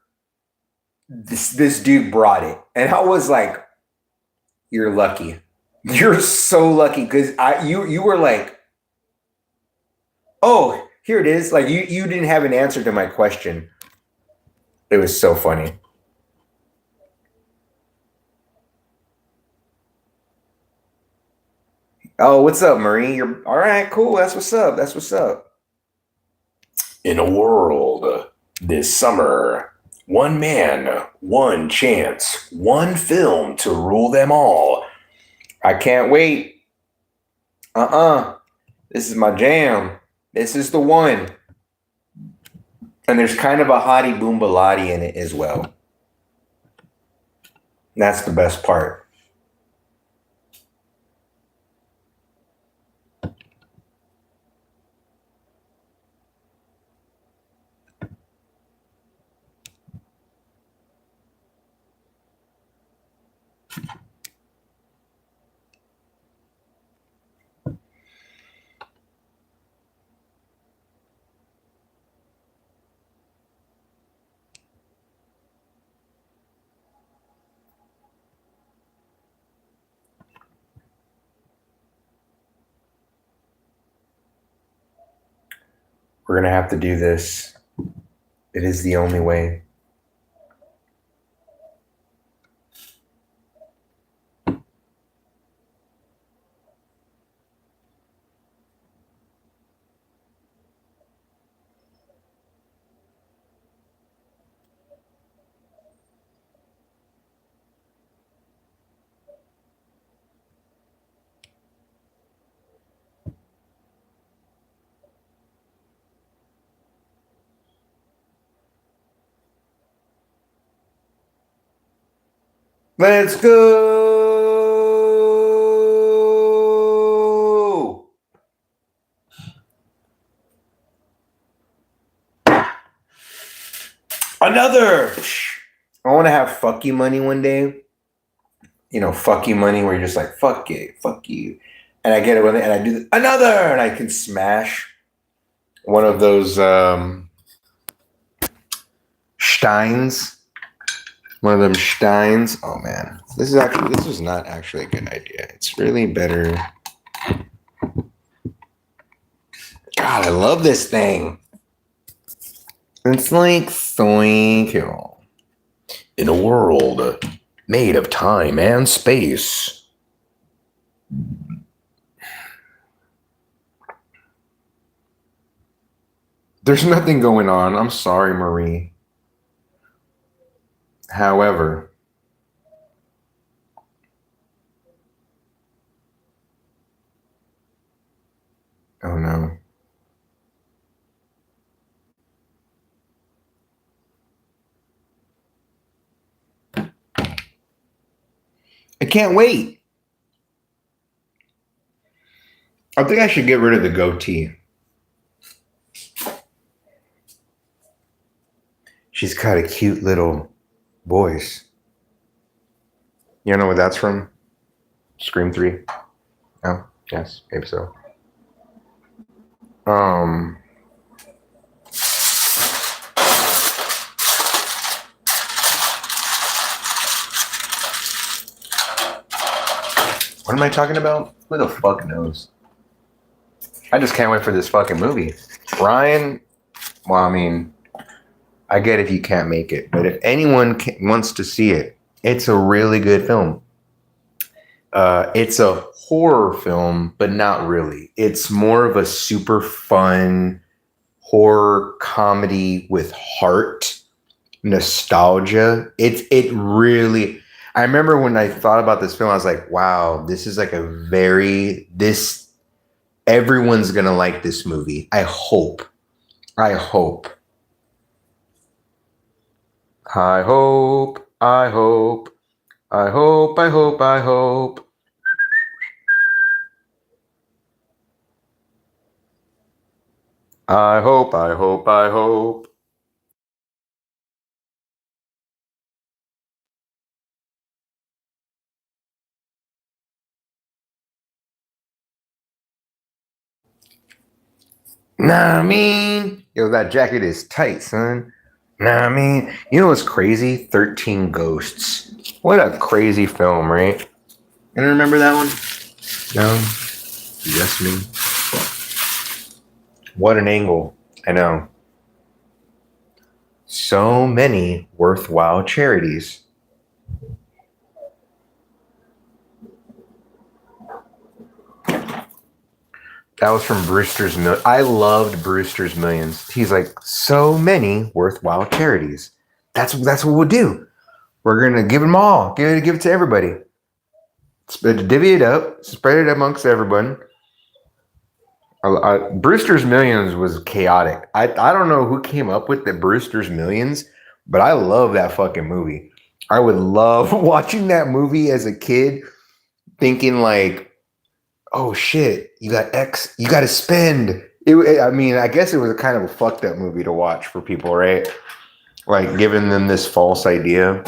S1: this dude brought it. And I was like, you're lucky. You're so lucky because you were like, oh, here it is. Like you didn't have an answer to my question. It was so funny. Oh, what's up, Marie? You're all right, cool. That's what's up. That's what's up.
S2: In a world this summer, one man, one chance, one film to rule them all.
S1: I can't wait. This is my jam. This is the one. And there's kind of a hottie boombalati in it as well. That's the best part. We're going to have to do this. It is the only way. Let's go. Another. I want to have fuck you money one day. You know, fuck you money where you're just like, fuck it, fuck you. And I get it and I do another and I can smash one of those steins. One of them steins. Oh man. This was not actually a good idea. It's really better. God, I love this thing. It's like so cool.
S2: In a world made of time and space.
S1: There's nothing going on. I'm sorry, Marie. However, oh no. I can't wait. I think I should get rid of the goatee. She's got a cute little voice. You know where that's from? Scream 3? Oh, yes, maybe so. What am I talking about? Who the fuck knows? I just can't wait for this fucking movie. Ryan, well, I mean, I get if you can't make it, but if anyone wants to see it, it's a really good film. It's a horror film, but not really. It's more of a super fun horror comedy with heart, nostalgia. It really. I remember when I thought about this film, I was like, wow, this is like everyone's gonna like this movie. I hope. I hope. I hope. I hope. I hope. I hope. I hope. I hope. I hope. Nah, I mean, yo, that jacket is tight, son. Nah, I mean, you know what's crazy? 13 Ghosts. What a crazy film, right? You remember that one? No? Yes, me. What an angle. I know. So many worthwhile charities. That was from Brewster's Millions. I loved Brewster's Millions. He's like, so many worthwhile charities. That's what we'll do. We're gonna give them all. Give it to everybody. Divvy it up. Spread it amongst everyone. Brewster's Millions was chaotic. I don't know who came up with the Brewster's Millions, but I love that fucking movie. I would love watching that movie as a kid, thinking like, oh shit, you got X, you got to spend. I mean, I guess it was kind of a fucked up movie to watch for people, right? Like giving them this false idea.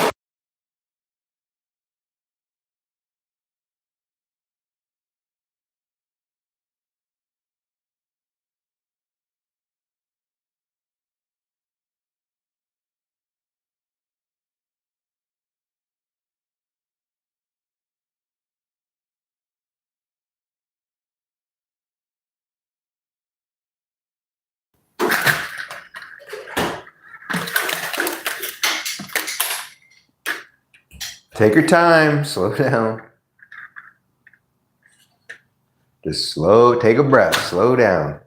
S1: Take your time, slow down. Just take a breath, slow down.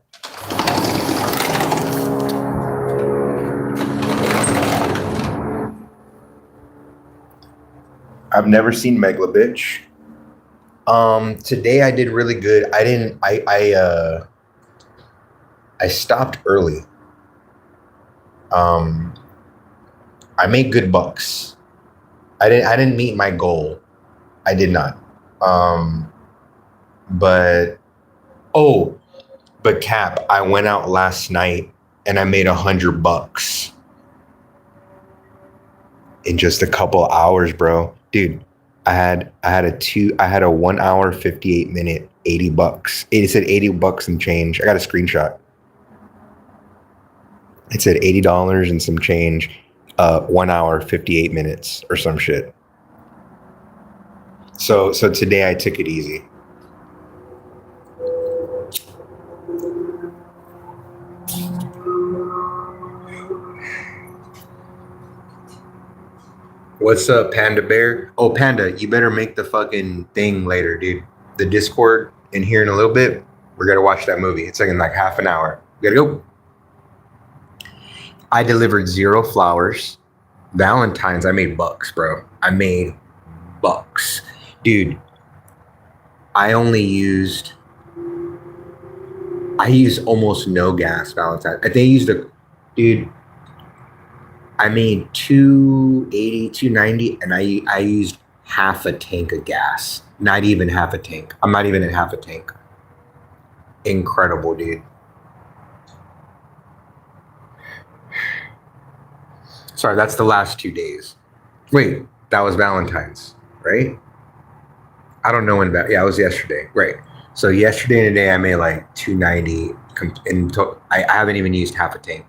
S1: I've never seen Megla Bitch. Today I did really good. I stopped early. I made good bucks. I didn't meet my goal. I did not. But Cap, I went out last night and I made $100 in just a couple hours, bro. Dude, I had a 1 hour 58-minute $80. It said $80 and change. I got a screenshot. It said $80 and some change, 1 hour 58 minutes or some shit. So today I took it easy. What's up, Panda Bear? Oh, Panda, you better make the fucking thing later, dude. The Discord in here in a little bit. We're gonna watch that movie. It's in like half an hour. We gotta go. I delivered 0 flowers. Valentine's, I made bucks, bro. I made bucks. Dude, I used almost no gas Valentine's. I think I used dude, I made 280, 290, and I used half a tank of gas. Not even half a tank. I'm not even at half a tank. Incredible, dude. Sorry, that's the last 2 days. Wait, that was Valentine's, right? I don't know when it was yesterday. Right. So yesterday and today I made like 290 and I haven't even used half a tank.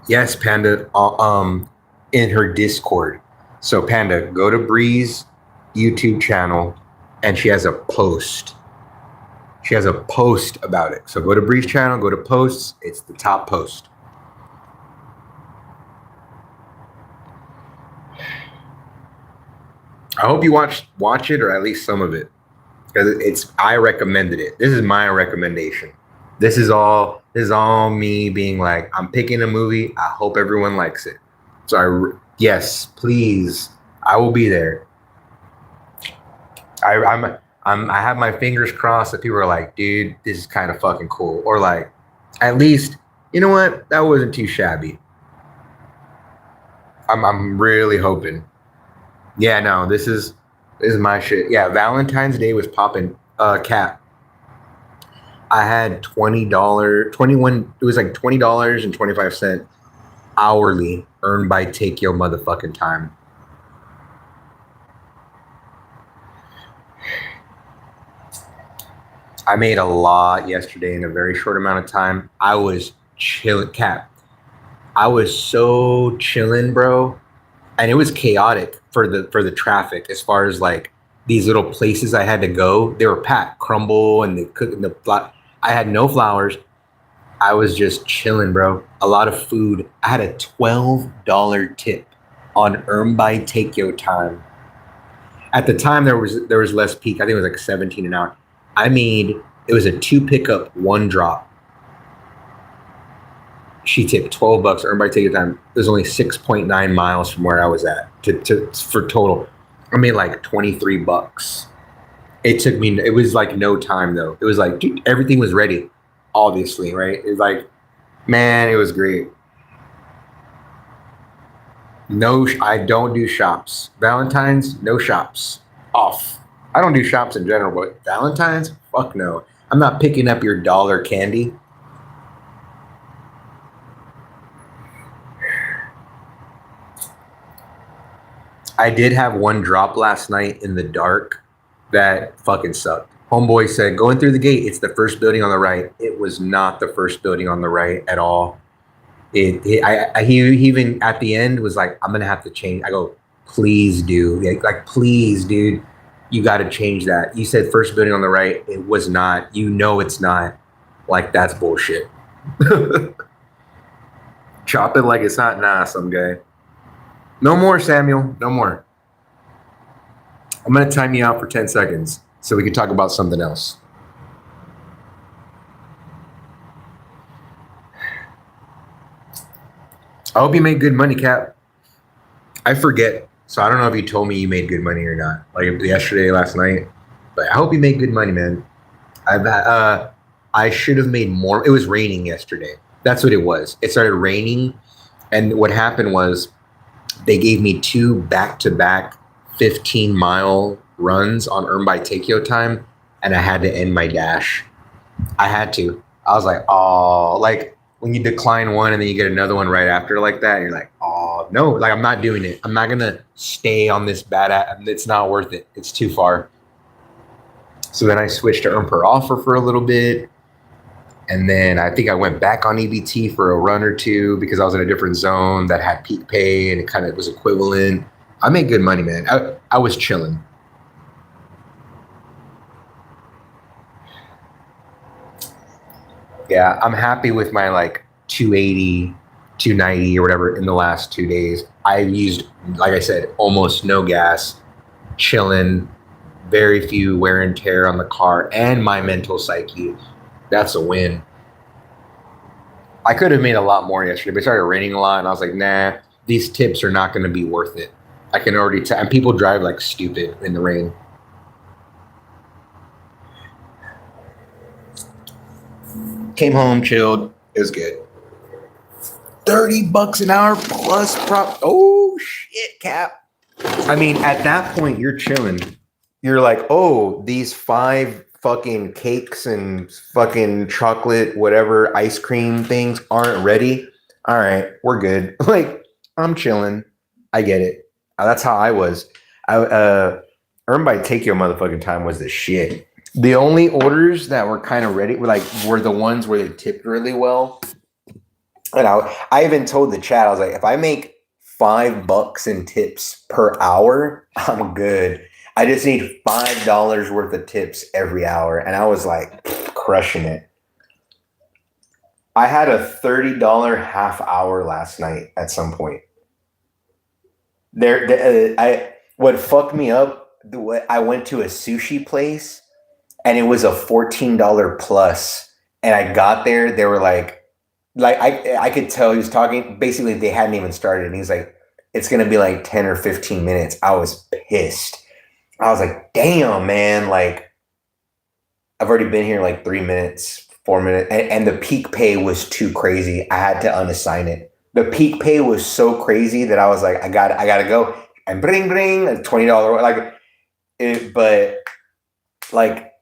S1: Yes, Panda, in her Discord. So Panda, go to Bree's YouTube channel and she has a post. She has a post about it. So go to Bree's channel, go to posts. It's the top post. I hope you watch it or at least some of it. Because I recommended it. This is my recommendation. This is all me being like, I'm picking a movie. I hope everyone likes it. So yes, please. I will be there. I have my fingers crossed that people are like, dude, this is kind of fucking cool. Or like, at least, you know what? That wasn't too shabby. I'm really hoping. Yeah, no, this is my shit. Yeah, Valentine's Day was popping. Cat. I had $20, 21. It was like $20.25 hourly earned by Take Your Motherfucking Time. I made a lot yesterday in a very short amount of time. I was chilling, Cat. I was so chilling, bro, and it was chaotic for the traffic as far as like these little places I had to go. They were packed, crumble, and the cooking the. I had no flowers. I was just chilling, bro. A lot of food. I had a $12 tip on Earn by Take Your Time. At the time, there was less peak. I think it was like 17 an hour. I made it was a two pickup, one drop. She tipped $12. Earn by Take Your Time. It was only 6.9 miles from where I was at for total. I made like $23. It took me. It was like no time though. It was like dude, everything was ready. Obviously, right? It's like man, it was great. No, I don't do shops. Valentine's, no shops. Off. I don't do shops in general, but Valentine's, fuck no. I'm not picking up your dollar candy. I did have one drop last night in the dark that fucking sucked. Homeboy said, going through the gate, it's the first building on the right. It was not the first building on the right at all. He even at the end was like, I'm gonna have to change. I go, please do, like please, dude, you got to change that. You said first building on the right. It was not. You know it's not. Like that's bullshit. Chop it like it's not. Nah, some guy. No more, Samuel. No more. I'm gonna time you out for 10 seconds so we can talk about something else. I hope you made good money, Cap. I forget. So I don't know if you told me you made good money or not, like yesterday, last night. But I hope you made good money, man. I should have made more. It was raining yesterday. That's what it was. It started raining, and what happened was they gave me two back-to-back 15-mile runs on Earn by Take Your Time, and I had to end my dash. I had to. I was like, oh, like when you decline one and then you get another one right after like that, you're like, oh no, like I'm not doing it. I'm not gonna stay on this bad app. It's not worth it. It's too far. So then I switched to Earn Per Offer for a little bit. And then I think I went back on EBT for a run or two because I was in a different zone that had peak pay and it kind of was equivalent. I made good money, man. I was chilling. Yeah, I'm happy with my like 280, 290 or whatever in the last 2 days. I've used, like I said, almost no gas, chilling, very few wear and tear on the car and my mental psyche. That's a win. I could have made a lot more yesterday, but it started raining a lot, and I was like, nah, these tips are not going to be worth it. I can already tell. And people drive like stupid in the rain. Came home, chilled. It was good. $30 an hour plus prop. Oh shit, Cap. I mean, at that point, you're chilling. You're like, oh, these 5 fucking cakes and fucking chocolate, whatever ice cream things aren't ready. All right, we're good. Like, I'm chilling. I get it. That's how I was. Earn by Take Your Motherfucking Time was the shit. The only orders that were kind of ready were the ones where they tipped really well. And I even told the chat, I was like, if I make $5 in tips per hour, I'm good. I just need $5 worth of tips every hour. And I was like crushing it. I had a $30 half hour last night at some point. What fucked me up, I went to a sushi place and it was a $14 plus. And I got there, they were like I could tell he was talking. Basically, they hadn't even started. And he's like, it's going to be like 10 or 15 minutes. I was pissed. I was like, damn, man. Like, I've already been here like 3 minutes, 4 minutes. And the peak pay was too crazy. I had to unassign it. The peak pay was so crazy that I was like, I gotta go. And bring a $20 like it, but like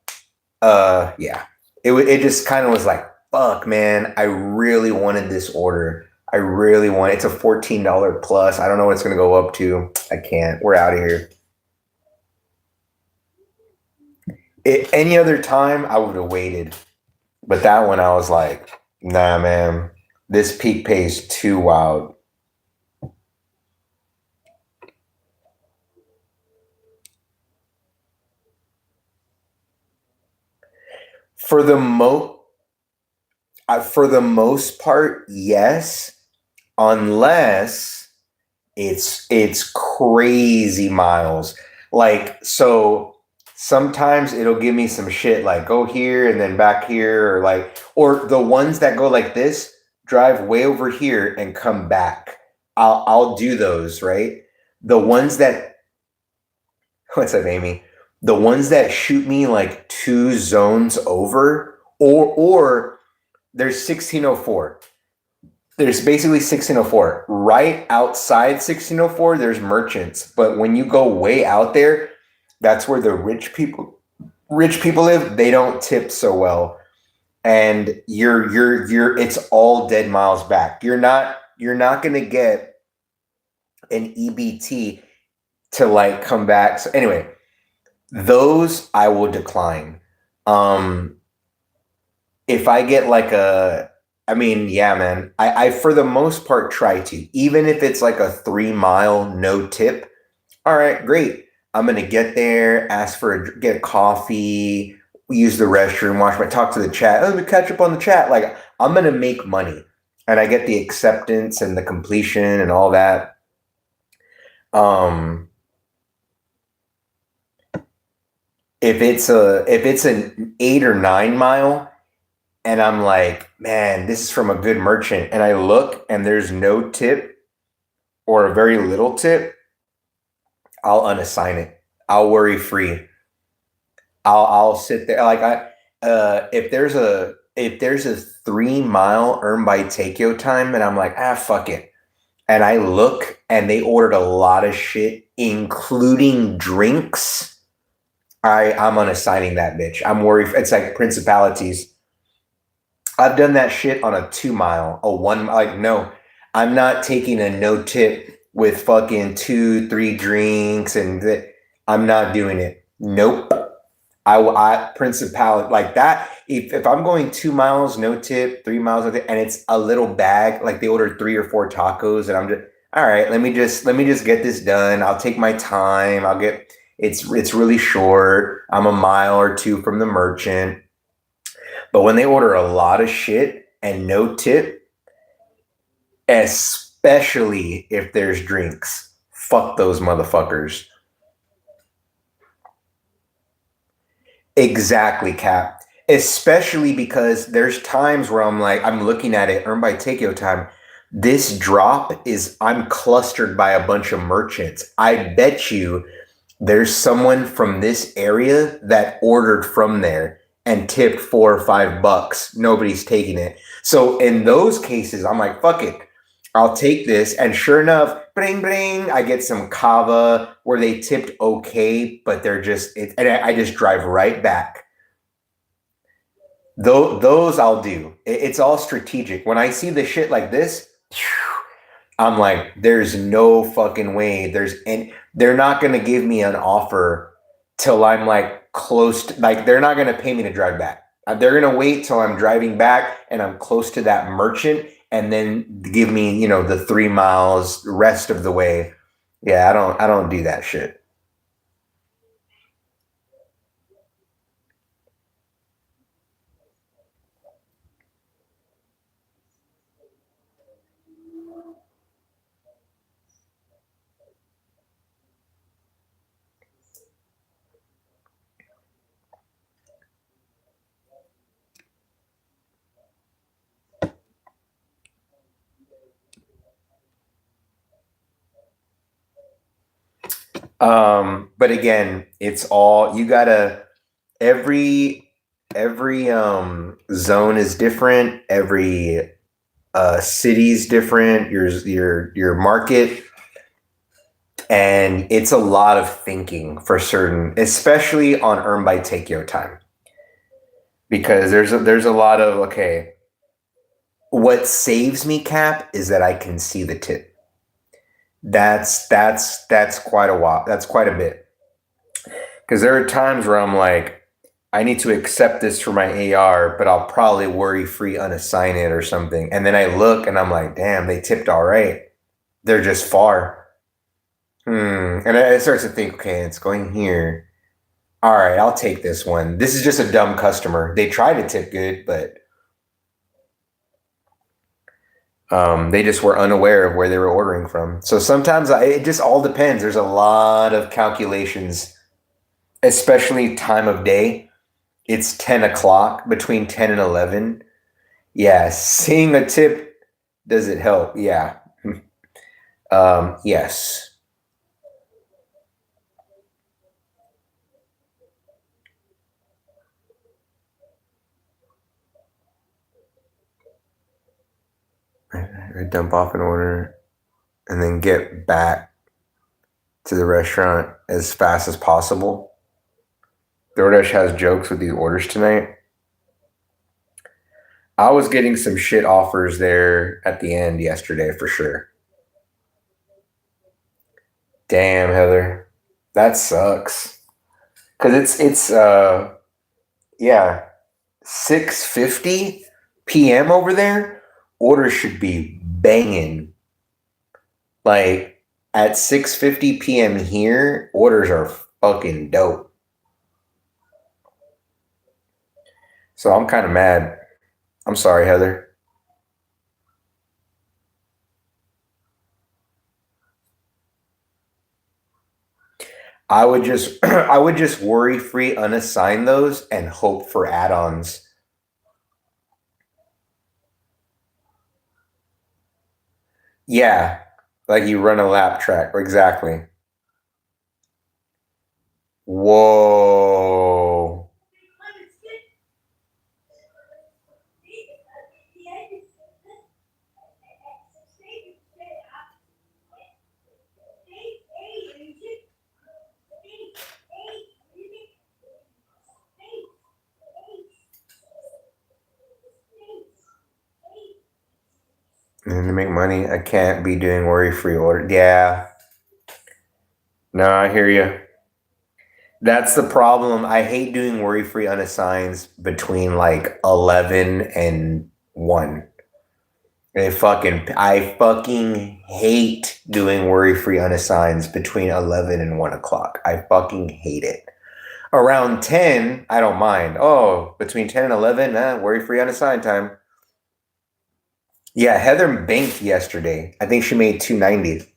S1: yeah. It just kind of was like, fuck, man, I really wanted this order. I really want it's a $14 plus. I don't know what it's gonna go up to. I can't. We're out of here. Any other time I would have waited. But that one I was like, nah, man, this peak pay is too wild. For the for the most part, yes, unless it's crazy miles. Like so sometimes it'll give me some shit like go here and then back here or the ones that go like this, drive way over here and come back. I'll do those, right? The ones that what's up, Amy? The ones that shoot me like two zones over or there's 1604. There's basically 1604. Right outside 1604, there's merchants. But when you go way out there, that's where the rich people live. They don't tip so well. And you're it's all dead miles back. You're not gonna get an EBT to like come back. So anyway, those I will decline. Um if I get like I mean, yeah, man. I for the most part try to, even if it's like a 3 mile no tip. All right, great. I'm gonna get there, ask for get coffee, use the restroom, talk to the chat. Oh, let me catch up on the chat. Like I'm gonna make money, and I get the acceptance and the completion and all that. Um, if it's an 8 or 9 mile and I'm like, man, this is from a good merchant, and I look and there's no tip or a very little tip, I'll unassign it. I'll worry free. I'll sit there like if there's a 3 mile earn by takeout time and I'm like, fuck it. And I look and they ordered a lot of shit, including drinks. I'm unassigning that bitch. I'm worried. It's like principalities. I've done that shit on a 2 mile, a one, like, no, I'm not taking a no tip with fucking 2, 3 drinks I'm not doing it. Nope. I principality like that. If I'm going 2 miles, no tip, 3 miles, no tip, and it's a little bag, like they ordered 3 or 4 tacos, and I'm just all right. Let me just get this done. I'll take my time. It's really short. I'm a mile or two from the merchant. But when they order a lot of shit and no tip, especially if there's drinks, fuck those motherfuckers. Exactly, Cap. Especially because there's times where I'm looking at it, earn by takeout time. This drop is, I'm clustered by a bunch of merchants. I bet you there's someone from this area that ordered from there and tipped $4 or $5. Nobody's taking it. So in those cases, I'm like, fuck it. I'll take this. And sure enough, bring, bring, I get some kava where they tipped okay, but and I just drive right back. Those I'll do. It's all strategic. When I see the shit like this, I'm like, there's no fucking way. They're not going to give me an offer till I'm like close to, like, they're not going to pay me to drive back. They're going to wait till I'm driving back and I'm close to that merchant and then give me, the 3 miles rest of the way. Yeah, I don't do that shit. But again, it's all you gotta every zone is different. city's different, your market, and it's a lot of thinking for certain, especially on earn by takeo time, because there's a lot of okay. What saves me, Cap, is that I can see the tip. That's quite a while. That's quite a bit. Because there are times where I'm like, I need to accept this for my AR, but I'll probably worry free unassign it or something. And then I look and I'm like, damn, they tipped all right. They're just far. And I start to think, okay, it's going here. All right, I'll take this one. This is just a dumb customer. They try to tip good, but they just were unaware of where they were ordering from. So sometimes it just all depends. There's a lot of calculations, especially time of day. It's 10 o'clock, between 10 and 11. Yeah, seeing a tip, does it help? Yeah. Yes. I dump off an order and then get back to the restaurant as fast as possible. DoorDash has jokes with these orders tonight. I was getting some shit offers there at the end yesterday for sure. Damn, Heather. That sucks. Cause it's yeah, 6:50 p.m. over there. Orders should be banging. Like at 6:50 p.m. here, orders are fucking dope. So I'm kind of mad. I'm sorry, Heather. I would just worry free unassign those and hope for add-ons. Yeah, like you run a lap track. Exactly. Whoa. And to make money, I can't be doing worry-free order. Yeah. No, I hear you. That's the problem. I hate doing worry-free unassigns between like 11 and 1. I fucking hate doing worry-free unassigns between 11 and 1 o'clock. I fucking hate it. Around 10, I don't mind. Oh, between 10 and 11, worry-free unassigned time. Yeah, Heather banked yesterday. I think she made 290.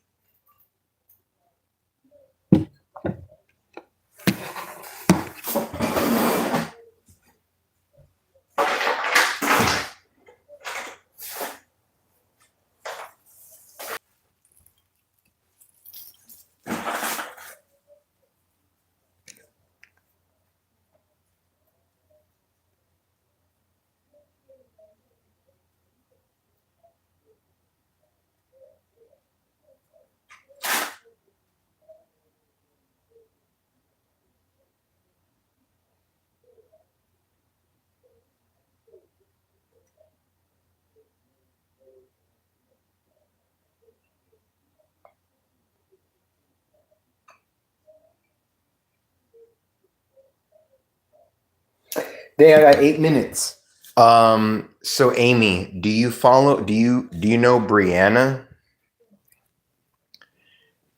S1: They got 8 minutes. So Amy, do you know Brianna?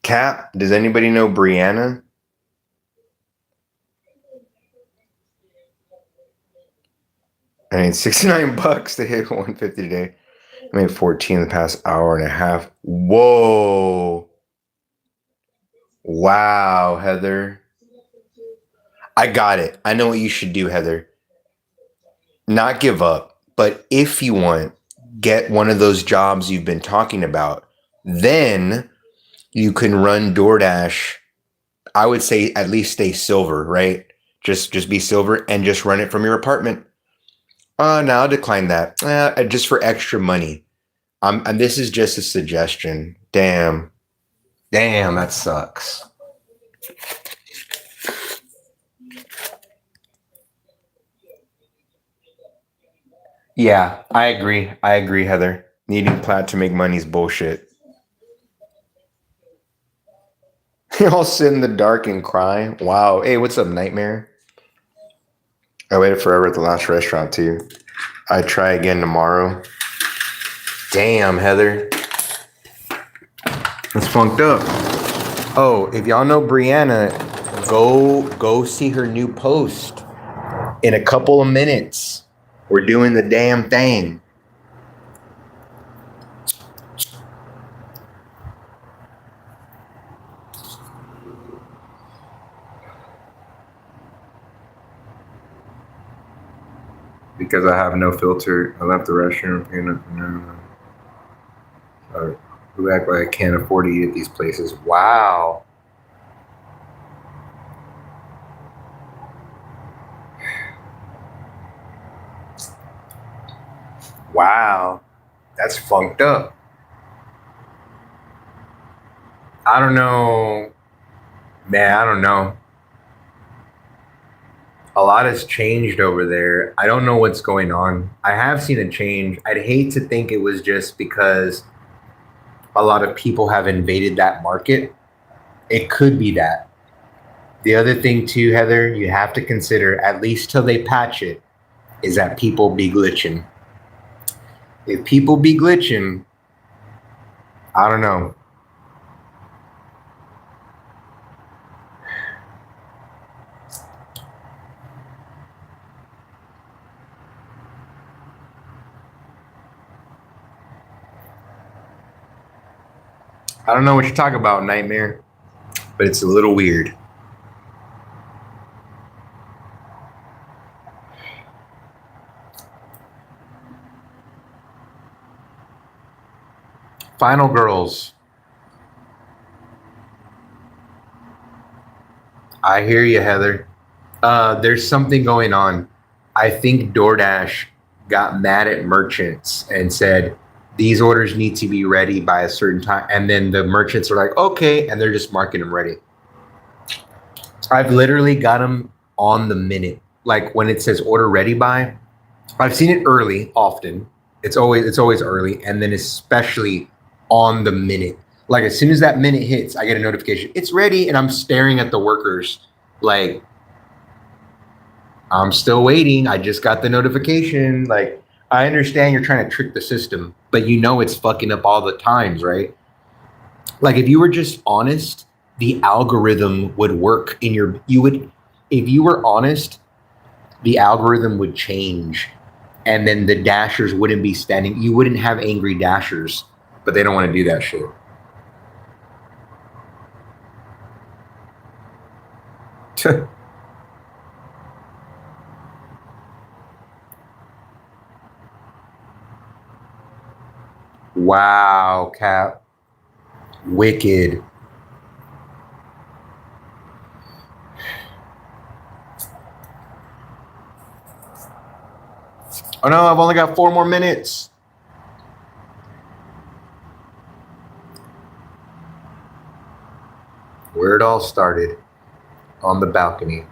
S1: Cap, does anybody know Brianna? I mean, $69 to hit 150 today. I made 14 in the past hour and a half. Whoa. Wow, Heather. I got it. I know what you should do, Heather. Not give up, but if you want, get one of those jobs you've been talking about. Then you can run DoorDash. I would say at least stay silver, right? Just be silver and just run it from your apartment. No, I'll decline that. Just for extra money. And this is just a suggestion. Damn, that sucks. Yeah, I agree. Heather. Needing Plaid to make money is bullshit. You all sit in the dark and cry. Wow. Hey, what's up, Nightmare? I waited forever at the last restaurant too. I try again tomorrow. Damn, Heather. That's funked up. Oh, if y'all know Brianna, go see her new post in a couple of minutes. We're doing the damn thing. Because I have no filter, I left the restroom. Who act like I can't afford to eat at these places? Wow. Wow. That's funked up. I don't know. Man, I don't know. A lot has changed over there. I don't know what's going on. I have seen a change. I'd hate to think it was just because a lot of people have invaded that market. It could be that. The other thing too, Heather, you have to consider, at least till they patch it, is that people be glitching. If people be glitching, I don't know. I don't know what you're talking about, Nightmare, but it's a little weird. Final girls. I hear you, Heather. There's something going on. I think DoorDash got mad at merchants and said, these orders need to be ready by a certain time. And then the merchants are like, okay. And they're just marking them ready. I've literally got them on the minute. Like when it says order ready by, I've seen it early often. It's always early. And then especially on the minute. Like as soon as that minute hits, I get a notification. It's ready. And I'm staring at the workers like, I'm still waiting. I just got the notification. Like, I understand you're trying to trick the system, but you know it's fucking up all the times, right? Like, if you were just honest, the algorithm would work in your. If you were honest, the algorithm would change, and then the dashers wouldn't be standing. You wouldn't have angry dashers, but they don't want to do that shit. Wow, Cap. Wicked. Oh no, I've only got 4 more minutes. Where it all started, on the balcony.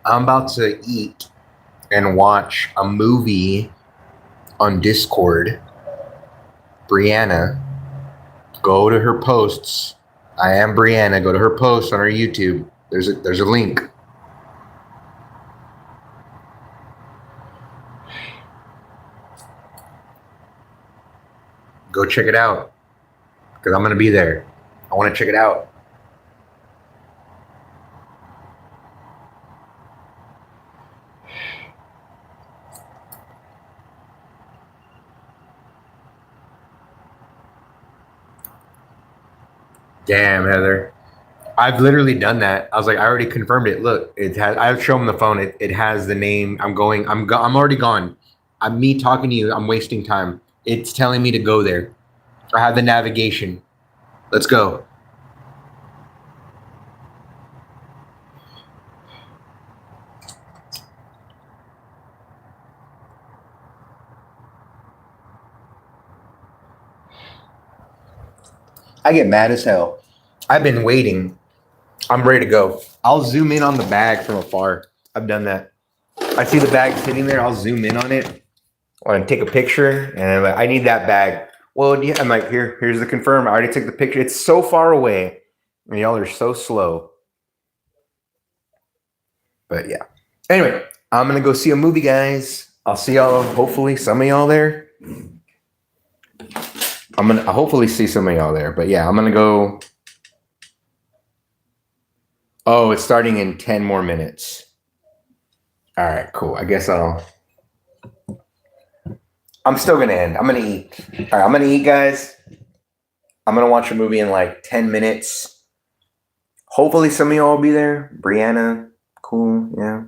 S1: I'm about to eat and watch a movie on Discord. Brianna, go to her posts. I am Brianna. Go to her posts on her YouTube. There's a link. Go check it out because I'm gonna be there. I want to check it out. Damn, Heather. I've literally done that. I was like, I already confirmed it. Look, it has. I've shown them the phone. It has the name. I'm going. I'm already gone. I'm me talking to you. I'm wasting time. It's telling me to go there. I have the navigation. Let's go. I get mad as hell. I've been waiting. I'm ready to go. I'll zoom in on the bag from afar. I've done that. I see the bag sitting there. I'll zoom in on it. I want to take a picture, and I'm like, I need that bag. Well, yeah, I'm like, here's the confirm. I already took the picture. It's so far away, and y'all are so slow. But yeah. Anyway, I'm gonna go see a movie, guys. I'll see y'all. Hopefully, some of y'all there. I'll hopefully see some of y'all there. But yeah, I'm gonna go. Oh, it's starting in 10 more minutes. All right, cool. I guess I'm still gonna end. I'm gonna eat. All right, I'm gonna eat, guys. I'm gonna watch a movie in like 10 minutes. Hopefully, some of y'all will be there. Brianna, cool, yeah.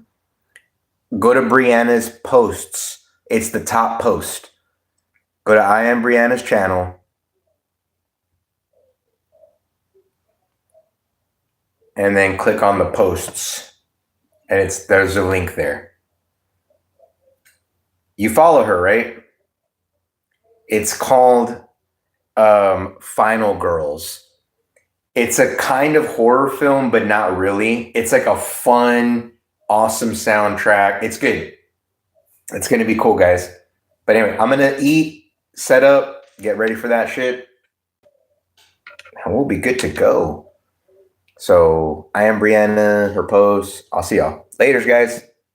S1: Go to Brianna's posts. It's the top post. Go to I Am Brianna's channel. And then click on the posts. And there's a link there. You follow her, right? It's called Final Girls. It's a kind of horror film, but not really. It's like a fun, awesome soundtrack. It's good. It's going to be cool, guys. But anyway, I'm going to eat, set up, get ready for that shit. And we'll be good to go. So I am Brianna, her post. I'll see y'all. Laters, guys.